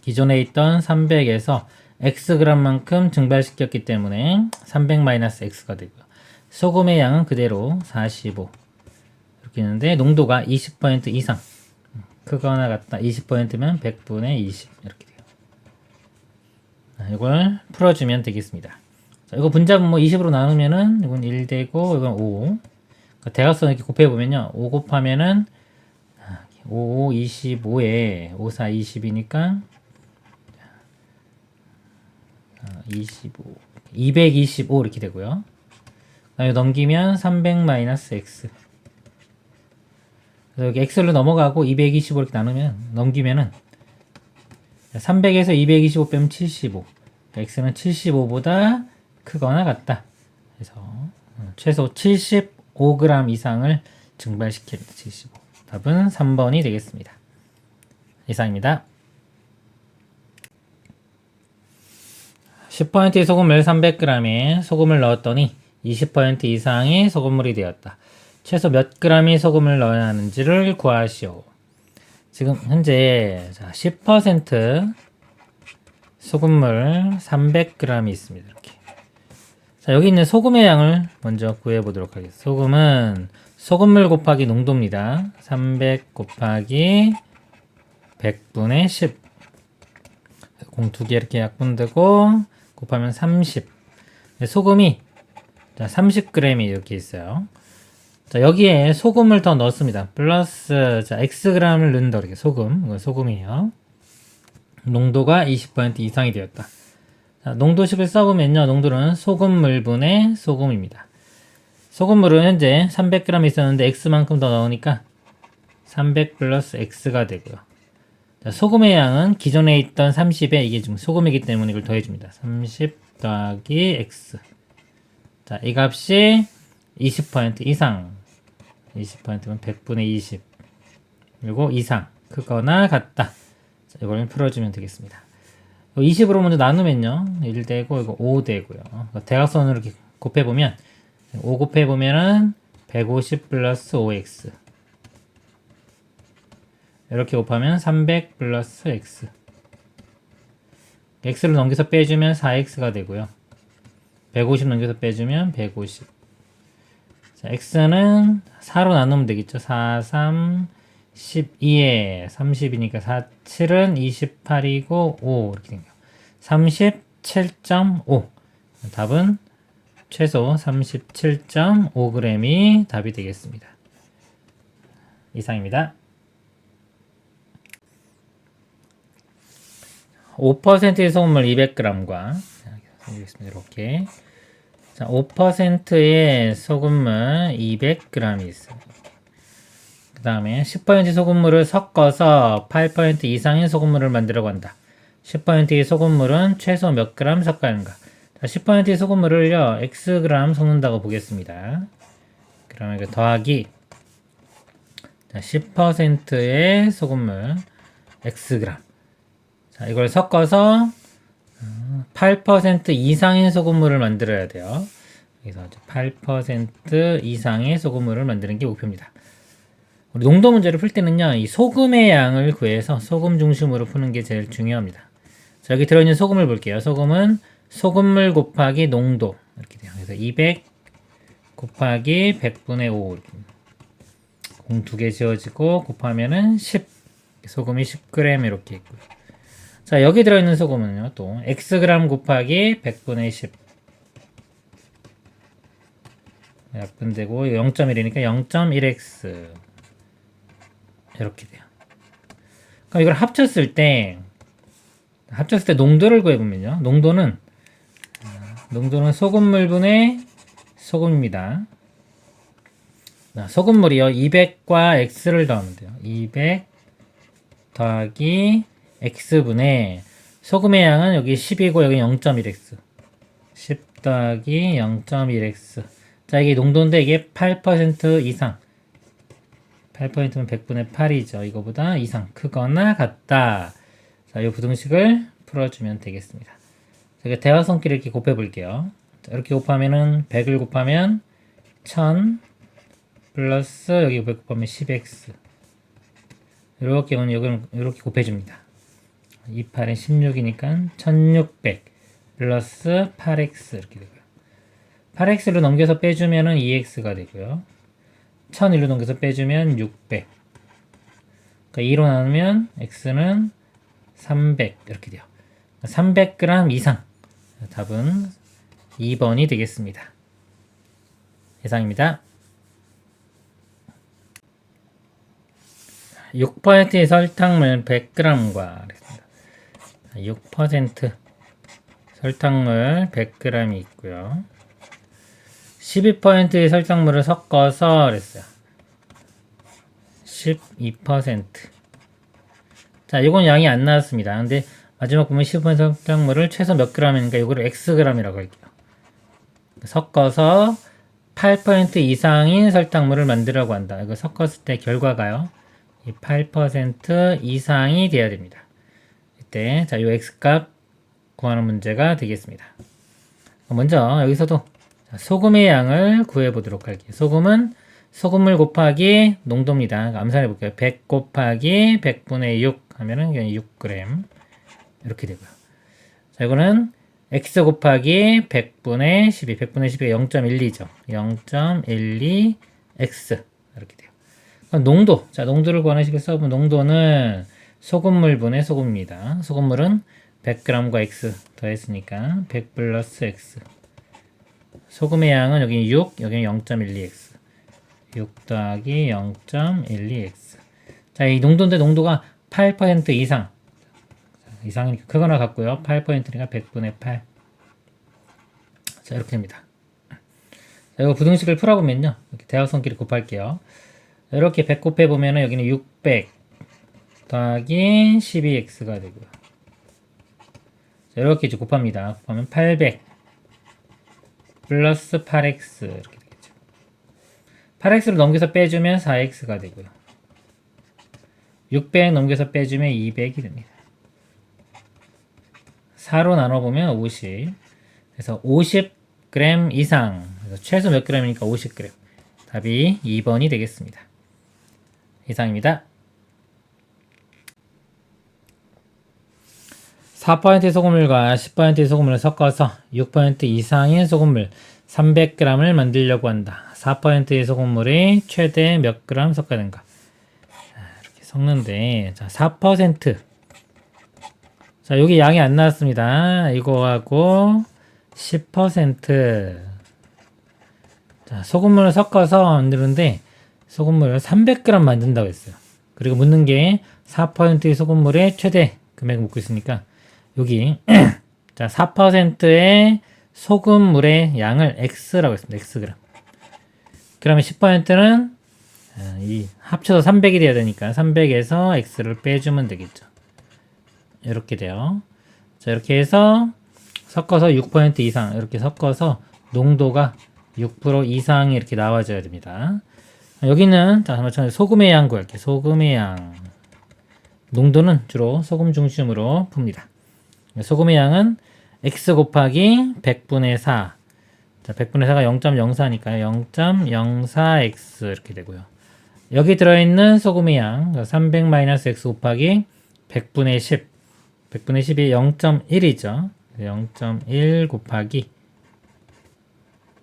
기존에 있던 300에서 xg만큼 증발시켰기 때문에 300-x가 되고요. 소금의 양은 그대로 45 이렇게 있는데 농도가 20% 이상 크거나 같다. 20%면 100분의 20 이렇게 돼요. 이걸 풀어주면 되겠습니다. 자, 이거 분자분 뭐 20으로 나누면은 이건 1 되고 이건 5. 그러니까 대각선 이렇게 곱해보면요. 5 곱하면은 5, 25에 5, 4, 20이니까 25, 225 이렇게 되고요. 그다음에 넘기면 300 마이너스 x. 그래서 여기 x로 넘어가고 225 이렇게 나누면 넘기면은 300에서 225 빼면 75. x는 75보다 크거나 같다. 그래서 최소 75g 이상을 증발시킵니다. 75. 답은 3번이 되겠습니다. 이상입니다. 10%의 소금을 300g에 소금을 넣었더니 20% 이상의 소금물이 되었다. 최소 몇 g의 소금을 넣어야 하는지를 구하시오. 지금 현재 10% 소금물 300g이 있습니다. 이렇게. 자, 여기 있는 소금의 양을 먼저 구해 보도록 하겠습니다. 소금은 소금물 곱하기 농도입니다. 300 곱하기 100분의 10. 공 두 개 이렇게 약분되고 곱하면 30. 소금이 30g이 이렇게 있어요. 자, 여기에 소금을 더 넣습니다. 플러스 xg을 넣는다. 이렇게 이건 소금이에요. 농도가 20% 이상이 되었다. 자, 농도식을 써보면요. 농도는 소금물분의 소금입니다. 소금물은 현재 300g 있었는데 x만큼 더 넣으니까 300 플러스 x가 되고요. 자, 소금의 양은 기존에 있던 30에 이게 지금 소금이기 때문에 이걸 더해줍니다. 30 더하기 x. 자, 이 값이 20% 이상. 20%면 100분의 20. 그리고 이상. 크거나 같다. 자, 이걸 풀어주면 되겠습니다. 20으로 먼저 나누면요. 1 되고, 이거 5 되고요. 대각선으로 이렇게 곱해보면, 5 곱해보면은 150 플러스 5x. 이렇게 곱하면 300 플러스 x. x를 넘겨서 빼주면 4x가 되고요. 150 넘겨서 빼주면 150. 자, x는 4로 나누면 되겠죠. 4, 3, 12에 30이니까 4, 7은 28이고 5 이렇게 된거요 37.5. 답은 최소 37.5g이 답이 되겠습니다. 이상입니다. 5%의 소금물 200g과 이렇게 자, 5%의 소금물 200g이 있어요. 그 다음에 10% 소금물을 섞어서 8% 이상의 소금물을 만들려고 한다. 10%의 소금물은 최소 몇 g 섞어야 하는가? 10%의 소금물을요, xg 섞는다고 보겠습니다. 그러면 이거 더하기 10%의 소금물 xg. 자, 이걸 섞어서 8% 이상의 소금물을 만들어야 돼요. 그래서 8% 이상의 소금물을 만드는 게 목표입니다. 우리 농도 문제를 풀 때는요, 이 소금의 양을 구해서 소금 중심으로 푸는 게 제일 중요합니다. 자, 여기 들어있는 소금을 볼게요. 소금은 소금물 곱하기 농도 이렇게 돼요. 그래서 200 곱하기 100분의 5 공 두 개 지어지고 곱하면은 10 소금이 10g 이렇게 있고요. 자, 여기 들어있는 소금은요, 또 xg 곱하기 100분의 10 약분되고 0.1이니까 0.1x 이렇게 돼요. 그럼 이걸 합쳤을 때 농도를 구해보면요, 농도는 소금물분의 소금입니다. 소금물이요, 200과 x를 더하면 돼요. 200 더하기 x분의 소금의 양은 여기 10이고 여기 0.1x 10 더하기 0.1x. 자, 이게 농도인데 이게 8% 이상. 8%면 100분의 8이죠. 이거보다 이상 크거나 같다. 자, 이 부등식을 풀어주면 되겠습니다. 제가 대화성끼리 이렇게 곱해 볼게요. 자, 이렇게 곱하면은 100을 곱하면 1000 플러스 여기 500 곱하면 10x. 이렇게 오면 여기는 이렇게 곱해줍니다. 28은 16이니까 1600 플러스 8x 이렇게 되고요. 8x로 넘겨서 빼주면은 2x가 되고요. 1001로 넘겨서 빼주면 600. 그러니까 2로 나누면 x는 300 이렇게 돼요. 300g 이상. 답은 2번이 되겠습니다. 이상입니다. 6%의 설탕물 100g과 6% 설탕물 100g이 있고요. 12%의 설탕물을 섞어서 그랬어요. 12%. 자, 이건 양이 안 나왔습니다. 근데 마지막 보면 10% 설탕물을 최소 몇 g이니까 이거를 xg이라고 할게요. 섞어서 8% 이상인 설탕물을 만들라고 한다. 이거 섞었을 때 결과가요. 이 8% 이상이 돼야 됩니다. 이때 자, 요 x값 구하는 문제가 되겠습니다. 먼저 여기서도 소금의 양을 구해 보도록 할게요. 소금은 소금물 곱하기 농도입니다. 그러니까 암산해 볼게요. 100 곱하기 100분의 6 하면은 그냥 6g 이렇게 되고요. 자, 이거는 x 곱하기 100분의 12, 100분의 12가 0.12죠. 0.12x 이렇게 돼요. 그럼 농도, 자, 농도를 구하는 식을 써보면 농도는 소금물분의 소금입니다. 소금물은 100g과 x 더했으니까 100 플러스 x. 소금의 양은 여기 6, 여기는 0.12x. 6 더하기 0.12x. 자, 이 농도인데 농도가 8% 이상. 이상이니까 크거나 같고요. 8%니까 100분의 8. 자, 이렇게 됩니다. 자, 이거 부등식을 풀어보면요. 이렇게 대각선끼리 곱할게요. 이렇게 100 곱해보면은 여기는 600 더하기 12x가 되고요. 자, 이렇게 이제 곱합니다. 곱하면 800 플러스 8x 이렇게 되겠죠. 8x를 넘겨서 빼주면 4x가 되고요. 600 넘겨서 빼주면 200이 됩니다. 4로 나눠보면 50. 그래서 50g 이상. 그래서 최소 몇 g이니까 50g. 답이 2번이 되겠습니다. 이상입니다. 4%의 소금물과 10%의 소금물을 섞어서 6% 이상의 소금물 300g을 만들려고 한다. 4%의 소금물이 최대 몇 g 섞어야 되는가? 이렇게 섞는데, 자, 4%. 자, 여기 양이 안 나왔습니다. 이거하고 10%. 자, 소금물을 섞어서 만드는데, 소금물을 300g 만든다고 했어요. 그리고 묻는 게 4%의 소금물의 최대 금액을 묻고 있으니까, 여기, 자, 4%의 소금물의 양을 x라고 했습니다. xg. 그러면 10%는 이 합쳐서 300이 돼야 되니까 300에서 x를 빼주면 되겠죠. 이렇게 돼요. 자, 이렇게 해서 섞어서 6% 이상 이렇게 섞어서 농도가 6% 이상이 이렇게 나와줘야 됩니다. 여기는 자, 마찬가지로 소금의 양 구할게요. 소금의 양. 농도는 주로 소금 중심으로 풉니다. 소금의 양은 x 곱하기 100분의 4. 자, 100분의 4가 0.04니까 0.04x 이렇게 되고요. 여기 들어있는 소금의 양 300-x 곱하기 100분의 10. 100분의 10이 0.1이죠. 0.1 곱하기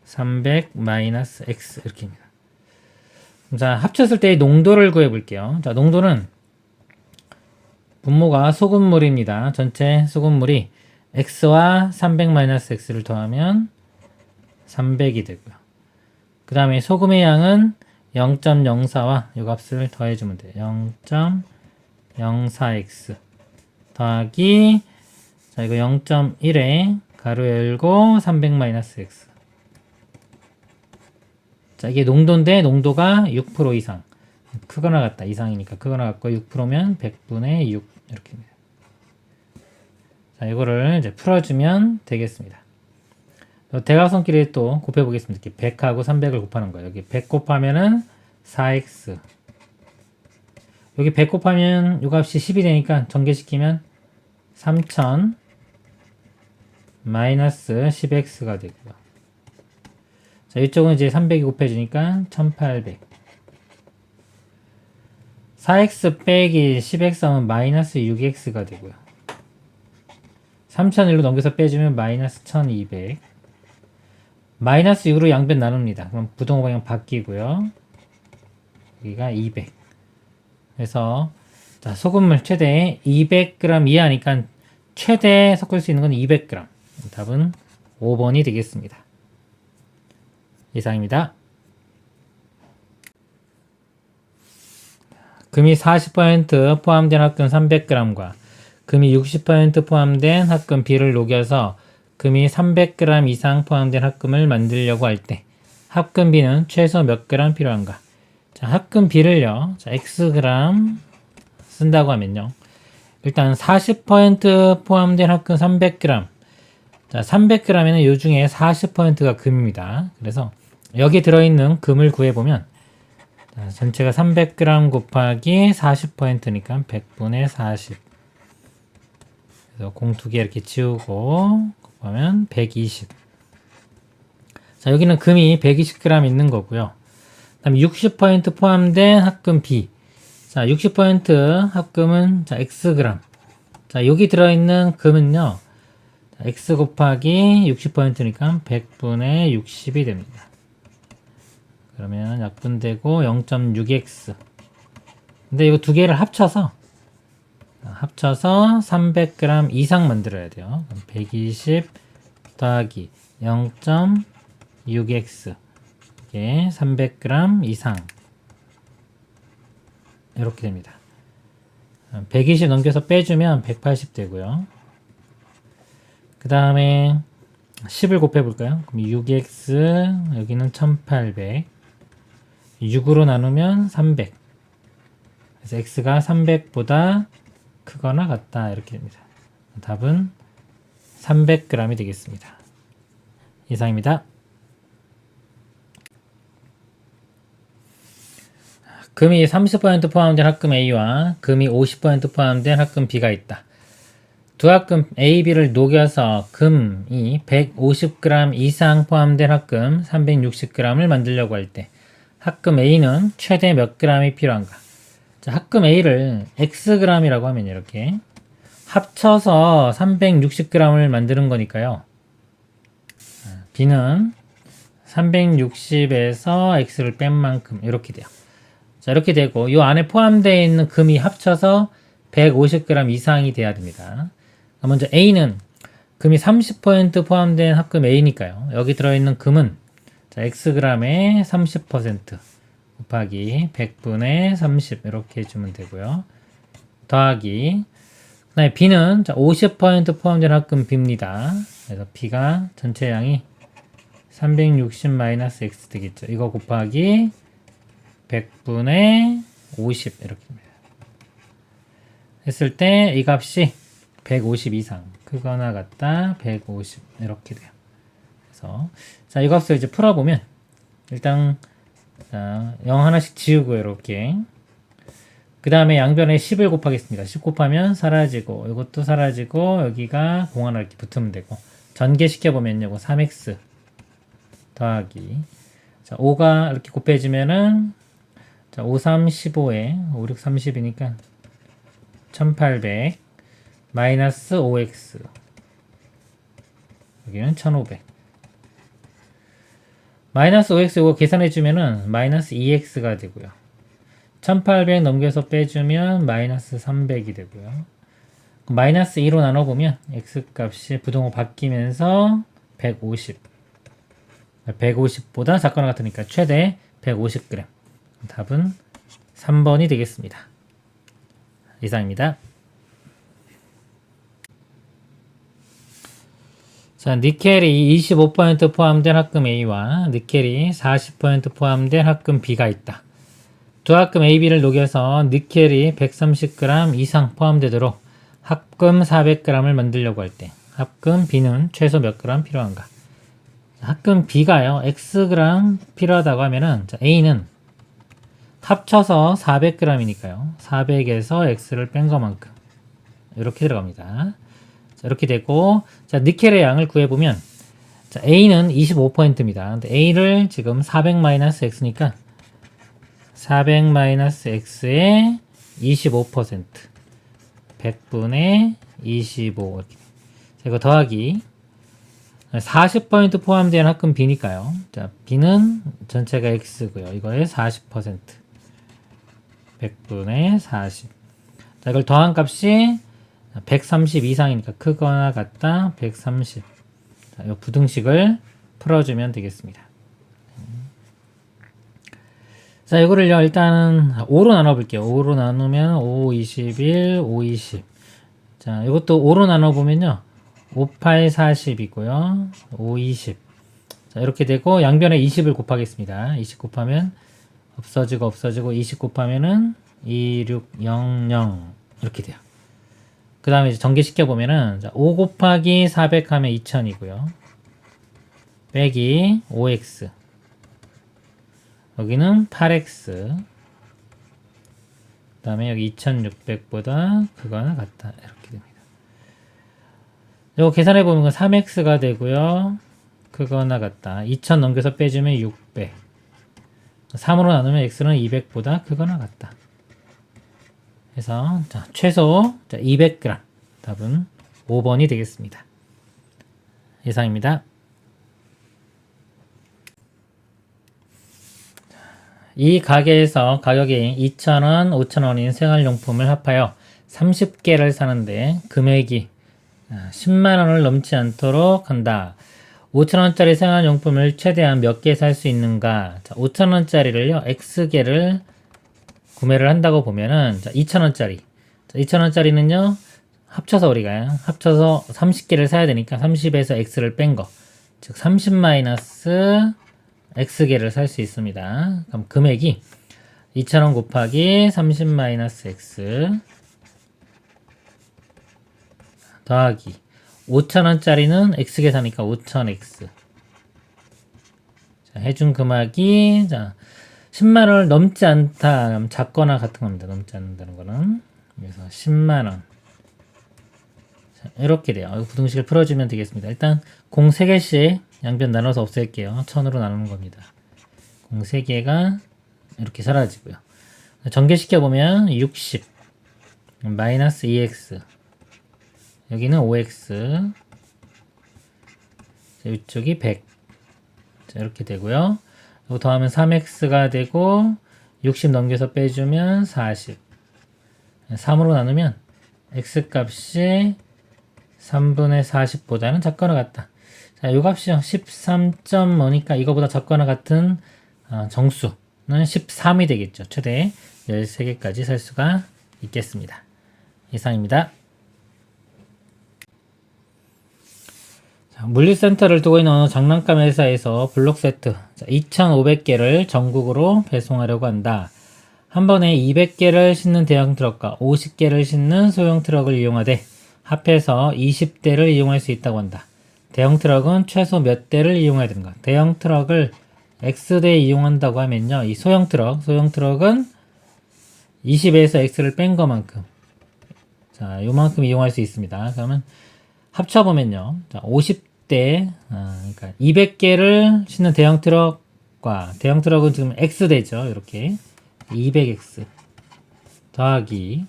300-x 이렇게입니다. 자, 합쳤을 때의 농도를 구해 볼게요. 자, 농도는 분모가 소금물입니다. 전체 소금물이 x와 300-x를 더하면 300이 되고요. 그 다음에 소금의 양은 0.04와 이 값을 더해주면 돼요. 0.04x 더하기 자, 이거 0.1에 가로 열고 300-x. 자, 이게 농도인데 농도가 6% 이상. 크거나 같다. 이상이니까 크거나 같고 6%면 100분의 6 이렇게입니다. 자, 이거를 이제 풀어주면 되겠습니다. 대각선끼리 또 곱해보겠습니다. 이렇게 100하고 300을 곱하는 거예요. 여기 100 곱하면은 4x. 여기 100 곱하면 이 값이 10이 되니까 전개시키면 3000 마이너스 10x가 되고요. 자, 이쪽은 이제 300이 곱해주니까 1800. 4x 빼기 10x 하면 마이너스 6x가 되고요. 3001로 넘겨서 빼주면 마이너스 1200. 마이너스 6으로 양변 나눕니다. 그럼 부동호 방향 바뀌고요. 여기가 200. 그래서 자, 소금물 최대 200g 이하니까 최대 섞을 수 있는 건 200g. 답은 5번이 되겠습니다. 이상입니다. 금이 40% 포함된 합금 300g과 금이 60% 포함된 합금 B를 녹여서 금이 300g 이상 포함된 합금을 만들려고 할 때 합금 B는 최소 몇 g 필요한가? 자, 합금 B를요. 자, Xg 쓴다고 하면요. 일단 40% 포함된 합금 300g. 자, 300g에는 이 중에 40%가 금입니다. 그래서 여기 들어있는 금을 구해보면 자, 전체가 300g 곱하기 40%니까 100분의 40. 그래서 공 두 개 이렇게 지우고 곱하면 120. 자, 여기는 금이 120g 있는 거고요. 그다음에 60% 포함된 합금 B. 자, 60% 합금은 자, Xg. 자, 여기 들어있는 금은요. 자, X 곱하기 60%니까 100분의 60이 됩니다. 그러면 약분되고 0.6x. 근데 이거 두 개를 합쳐서 300g 이상 만들어야 돼요. 120 더하기 0.6x. 이게 300g 이상. 이렇게 됩니다. 120 넘겨서 빼주면 180 되고요. 그 다음에 10을 곱해볼까요? 그럼 6x, 여기는 1800. 6으로 나누면 300. 그래서 x가 300보다 크거나 같다. 이렇게 됩니다. 답은 300g이 되겠습니다. 이상입니다. 금이 30% 포함된 합금 A와 금이 50% 포함된 합금 B가 있다. 두 합금 A, B를 녹여서 금이 150g 이상 포함된 합금 360g을 만들려고 할 때 합금 A는 최대 몇 g이 필요한가? 자, 합금 A를 Xg이라고 하면 이렇게 합쳐서 360g을 만드는 거니까요. B는 360에서 X를 뺀 만큼 이렇게 돼요. 자, 이렇게 되고 이 안에 포함되어 있는 금이 합쳐서 150g 이상이 돼야 됩니다. 먼저 A는 금이 30% 포함된 합금 A니까요. 여기 들어있는 금은 자, Xg에 30% 곱하기 100분의 30 이렇게 해주면 되고요. 더하기 그 다음에 B는 자, 50% 포함된 합금 B입니다. 그래서 B가 전체 양이 360-X 되겠죠. 이거 곱하기 100분의 50 이렇게 됩니다. 했을 때 이 값이 150 이상 크거나 같다 150 이렇게 돼요. 그래서 자, 이 값을 이제 풀어보면 일단 자, 0 하나씩 지우고 이렇게 그 다음에 양변에 10을 곱하겠습니다. 10 곱하면 사라지고 이것도 사라지고 여기가 0 하나 이렇게 붙으면 되고 전개시켜보면 요거 3x 더하기 자, 5가 이렇게 곱해지면은 자, 5, 3, 15에 5, 6, 30이니까 1800 마이너스 5x 여기는 1500 마이너스 5x 이거 계산해주면은 마이너스 2x가 되고요. 1800 넘겨서 빼주면 마이너스 300이 되고요. 마이너스 2로 나눠보면 x 값이 부동호 바뀌면서 150 150보다 작거나 같으니까 최대 150g 답은 3번이 되겠습니다. 이상입니다. 자, 니켈이 25% 포함된 합금 A와 니켈이 40% 포함된 합금 B가 있다. 두 합금 A, B를 녹여서 니켈이 130g 이상 포함되도록 합금 400g을 만들려고 할 때 합금 B는 최소 몇 g 필요한가? 합금 B가요, Xg 필요하다고 하면은 자, A는 합쳐서 400g이니까요. 400에서 X를 뺀 것만큼 이렇게 들어갑니다. 자, 이렇게 되고 자, 니켈의 양을 구해보면 자, A는 25%입니다. 근데 A를 지금 400-X니까 400-X의 25% 100분의 25 이렇게. 자, 이거 더하기 40% 포함된 합금 B니까요. 자, B는 전체가 X고요. 이거의 40% 100분의 40. 자, 이걸 더한 값이 130 이상이니까 크거나 같다 130. 자, 이 부등식을 풀어주면 되겠습니다. 자, 이거를요, 일단은 5로 나눠볼게요. 5로 나누면 5, 21, 5, 20. 자, 이것도 5로 나눠보면요. 5, 8, 40이고요. 5, 20. 자, 이렇게 되고, 양변에 20을 곱하겠습니다. 20 곱하면 없어지고, 20 곱하면은 2, 6, 0, 0. 이렇게 돼요. 그 다음에 이제 전개시켜보면은, 5 곱하기 400 하면 2000이고요. 빼기 5x. 여기는 8x. 그 다음에 여기 2600보다 그거나 같다. 이렇게 됩니다. 이거 계산해보면 3x가 되고요. 그거나 같다. 2000 넘겨서 빼주면 600. 3으로 나누면 x는 200보다 그거나 같다. 그래서 자, 최소 200g. 답은 5번이 되겠습니다. 이상입니다. 이 가게에서 가격이 2,000원, 5,000원인 생활용품을 합하여 30개를 사는데 금액이 10만원을 넘지 않도록 한다. 5,000원짜리 생활용품을 최대한 몇 개 살 수 있는가? 자, 5,000원짜리를요, X개를 구매를 한다고 보면은, 자, 2,000원짜리. 자, 2,000원짜리는요, 합쳐서 30개를 사야 되니까 30에서 X를 뺀 거. 즉, 30 마이너스 X개를 살 수 있습니다. 그럼 금액이 2,000원 곱하기 30 마이너스 X 더하기 5,000원짜리는 X개 사니까 5,000X. 자, 해준 금액이, 자, 10만원을 넘지 않다. 그럼 작거나 같은 겁니다. 넘지 않는다는 거는. 그래서 10만원. 자, 이렇게 돼요. 부등식을 풀어주면 되겠습니다. 일단, 공 3개씩 양변 나눠서 없앨게요. 1000으로 나누는 겁니다. 공 3개가 이렇게 사라지고요. 전개시켜보면 60 마이너스 2x 여기는 5x 자, 이쪽이 100 자, 이렇게 되고요. 이거 더하면 3x가 되고 60 넘겨서 빼주면 40 3으로 나누면 x값이 3분의 40보다는 작거나 같다. 자, 요 값이요. 13.5니까 이거보다 작거나 같은 정수는 13이 되겠죠. 최대 13개까지 살 수가 있겠습니다. 이상입니다. 자, 물류센터를 두고 있는 장난감 회사에서 블록 세트 2,500개를 전국으로 배송하려고 한다. 한 번에 200개를 싣는 대형 트럭과 50개를 싣는 소형 트럭을 이용하되 합해서 20대를 이용할 수 있다고 한다. 대형 트럭은 최소 몇 대를 이용해야 되는가? 대형 트럭을 X대 이용한다고 하면요. 이 소형 트럭은 20에서 X를 뺀 것만큼. 자, 요만큼 이용할 수 있습니다. 그러면 합쳐보면요. 자, 50대, 그러니까 200개를 싣는 대형 트럭과 대형 트럭은 지금 X대죠. 이렇게. 200X. 더하기.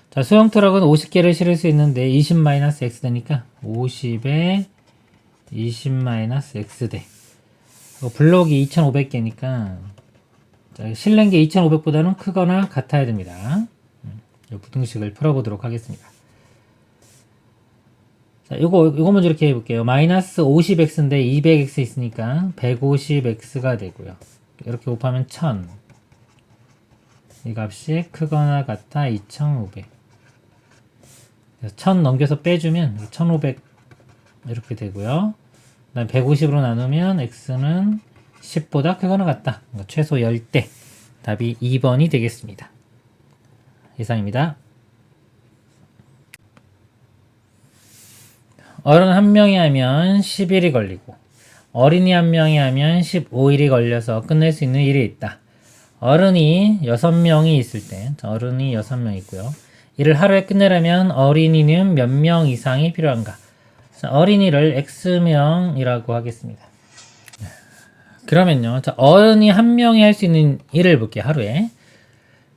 자, 소형 트럭은 50개를 실을 수 있는데 20-X 되니까 50에 20-X대. 블록이 2,500개니까 실는 게 2,500보다는 크거나 같아야 됩니다. 이 부등식을 풀어보도록 하겠습니다. 자, 요거 먼저 이렇게 해볼게요. 마이너스 50x인데 200x 있으니까 150x가 되고요. 이렇게 곱하면 1000. 이 값이 크거나 같아 2500. 1000 넘겨서 빼주면 1500 이렇게 되고요. 그 다음 150으로 나누면 x는 10보다 크거나 같다. 그러니까 최소 10대. 답이 2번이 되겠습니다. 이상입니다. 어른 한 명이 하면 10일이 걸리고 어린이 한 명이 하면 15일이 걸려서 끝낼 수 있는 일이 있다. 어른이 6명이 있을 때 어른이 6명 있고요. 이를 하루에 끝내려면 어린이는 몇 명 이상이 필요한가? 어린이를 X명이라고 하겠습니다. 그러면요. 자, 어른이 한 명이 할 수 있는 일을 볼게요. 하루에.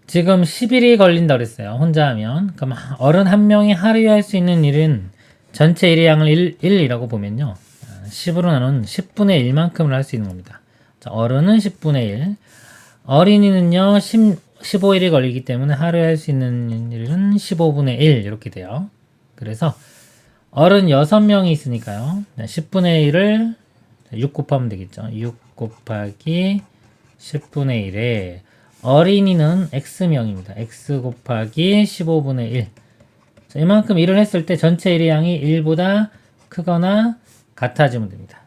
지금 10일이 걸린다고 그랬어요. 혼자 하면. 그럼 어른 한 명이 하루에 할 수 있는 일은 전체 일의 양을 1이라고 보면요. 10으로 나눈 10분의 1만큼을 할 수 있는 겁니다. 자, 어른은 10분의 1. 어린이는요. 15일이 걸리기 때문에 하루에 할 수 있는 일은 15분의 1 이렇게 돼요. 그래서 어른 6명이 있으니까요. 10분의 1을 6 곱하면 되겠죠. 6 곱하기 10분의 1에 어린이는 X명입니다. X 곱하기 15분의 1. 자, 이만큼 일을 했을 때 전체 일의 양이 1보다 크거나 같아지면 됩니다.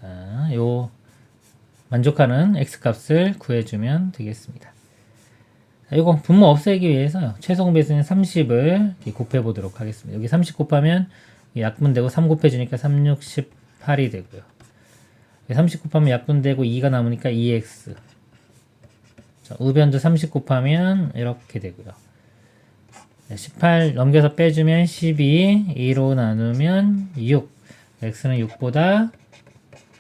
자, 요 만족하는 X값을 구해주면 되겠습니다. 자, 이거 분모 없애기 위해서 최소 공배수는 30을 곱해 보도록 하겠습니다. 여기 30 곱하면 약분되고 3 곱해주니까 3, 6, 18이 되고요. 30 곱하면 약분되고 2가 남으니까 2x. 자, 우변도 30 곱하면 이렇게 되고요. 18 넘겨서 빼주면 12, 2로 나누면 6. x는 6보다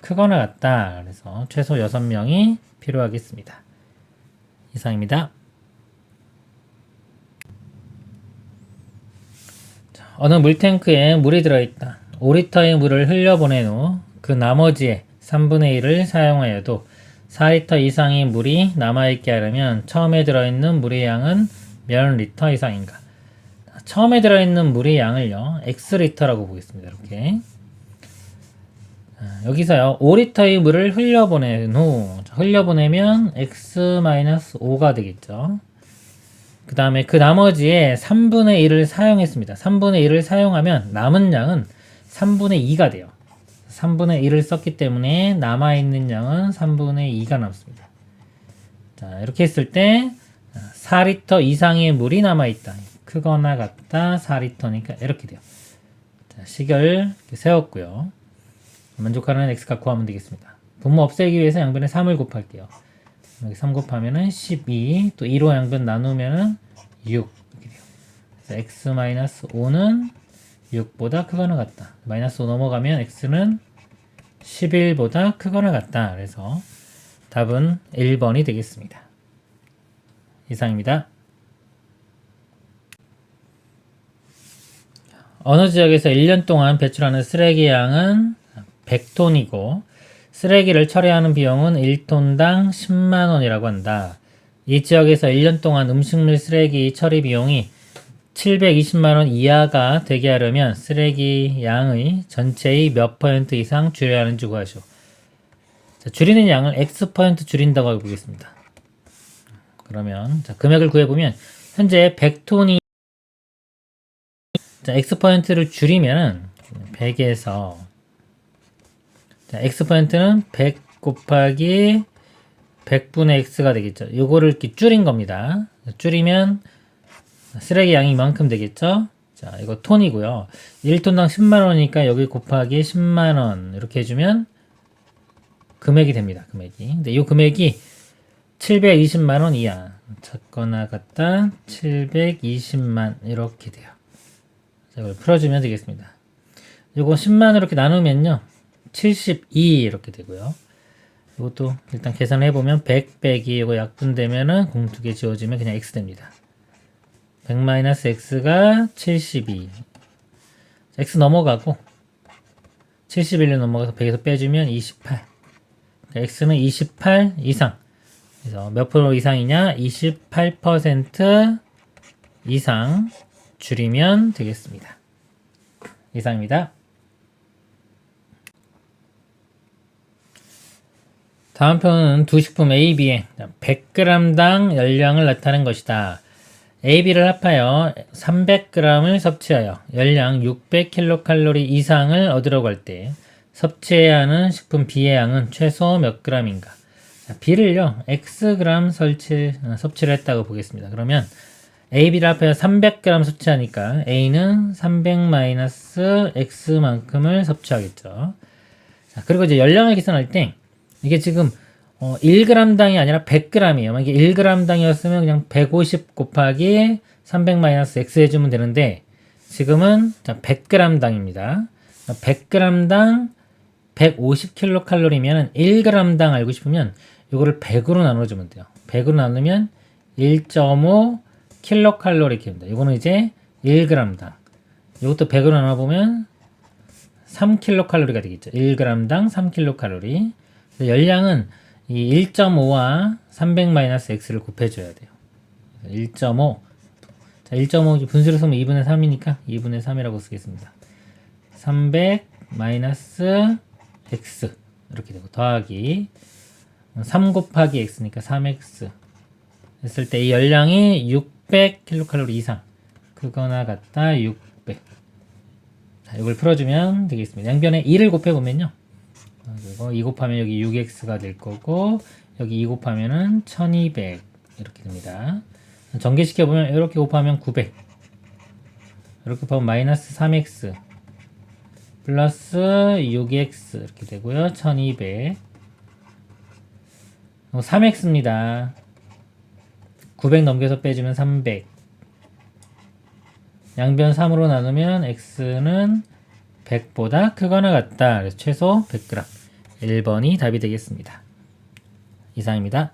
크거나 같다. 그래서 최소 6명이 필요하겠습니다. 이상입니다. 자, 어느 물탱크에 물이 들어있다. 5리터의 물을 흘려보낸 후 그 나머지의 3분의 1을 사용하여도 4리터 이상의 물이 남아있게 하려면 처음에 들어있는 물의 양은 몇 리터 이상인가? 처음에 들어있는 물의 양을요, X리터라고 보겠습니다. 이렇게. 여기서요, 5리터의 물을 흘려보낸 후, 흘려보내면 X-5가 되겠죠. 그 다음에 그 나머지의 3분의 1을 사용했습니다. 3분의 1을 사용하면 남은 양은 3분의 2가 돼요. 3분의 1을 썼기 때문에 남아있는 양은 3분의 2가 남습니다. 자, 이렇게 했을 때 4리터 이상의 물이 남아있다. 크거나 같다. 4리터니까 이렇게 돼요. 자, 식을 세웠고요. 만족하는 x값 구하면 되겠습니다. 분모 없애기 위해서 양변에 3을 곱할게요. 여기 3 곱하면은 12, 또 2로 양변 나누면은 6 이렇게 돼요. 그래서 x-5는 6보다 크거나 같다. 마이너스 5 넘어가면 x는 11보다 크거나 같다. 그래서 답은 1번이 되겠습니다. 이상입니다. 어느 지역에서 1년 동안 배출하는 쓰레기 양은 100톤이고 쓰레기를 처리하는 비용은 1톤당 10만원이라고 한다. 이 지역에서 1년 동안 음식물 쓰레기 처리 비용이 720만원 이하가 되게 하려면 쓰레기 양의 전체의 몇 퍼센트 이상 줄여야 하는지 구하시오. 자, 줄이는 양을 X% 줄인다고 하고 보겠습니다. 그러면 자, 금액을 구해보면 현재 100톤이 자, X%를 줄이면은 100에서 자, X%는 100 곱하기 100분의 X가 되겠죠. 요거를 이렇게 줄인 겁니다. 줄이면 쓰레기 양이 이만큼 되겠죠. 자, 이거 톤이고요. 1톤당 10만원이니까 여기 곱하기 10만원 이렇게 해주면 금액이 됩니다. 금액이. 근데 이 금액이 720만원 이하. 작거나 같다. 720만 이렇게 돼요. 자, 이걸 풀어주면 되겠습니다. 요거 10만원 이렇게 나누면요. 72 이렇게 되고요. 이것도 일단 계산을 해보면 100 빼기 이거 약분되면은 공 2개 지워지면 그냥 X 됩니다. 100-X가 72. X 넘어가고 71로 넘어가서 100에서 빼주면 28. 그러니까 X는 28 이상. 그래서 몇 프로 이상이냐? 28% 이상 줄이면 되겠습니다. 이상입니다. 다음 표는 두 식품 A, B의 100g당 열량을 나타낸 것이다. A, B를 합하여 300g을 섭취하여 열량 600kcal 이상을 얻으려고 할 때 섭취해야 하는 식품 B의 양은 최소 몇 g인가? B를요, Xg 섭취를 했다고 보겠습니다. 그러면 A, B를 합하여 300g 섭취하니까 A는 300-X만큼을 섭취하겠죠. 자, 그리고 이제 열량을 계산할 때 이게 지금 1g당이 아니라 100g이에요. 만약에 1g당이었으면 그냥 150 곱하기 300-X 해주면 되는데 지금은 100g당입니다. 100g당 150kcal면 1g당 알고 싶으면 이거를 100으로 나눠주면 돼요. 100으로 나누면 1.5 kcal 이렇게 됩니다. 이거는 이제 1g당. 이것도 100으로 나눠보면 3kcal가 되겠죠. 1g당 3kcal. 열량은 이 1.5와 300-X를 곱해줘야 돼요. 1.5. 자, 1.5 분수로 쓰면 2분의 3이니까 2분의 3이라고 쓰겠습니다. 300 마이너스 x 이렇게 되고 더하기 3 곱하기 x니까 3x 했을 때 이 열량이 600kcal 이상 그거나 같다 600. 자, 이걸 풀어주면 되겠습니다. 양변에 2를 곱해보면요. 그리고 2 곱하면 여기 6x가 될 거고 여기 2 곱하면은 1200 이렇게 됩니다. 전개시켜보면 이렇게 곱하면 900 이렇게 곱하면 마이너스 3x 플러스 6x 이렇게 되고요. 1200 3x입니다. 900 넘겨서 빼주면 300 양변 3으로 나누면 x는 100보다 크거나 같다. 그래서 최소 100g 1번이 답이 되겠습니다. 이상입니다.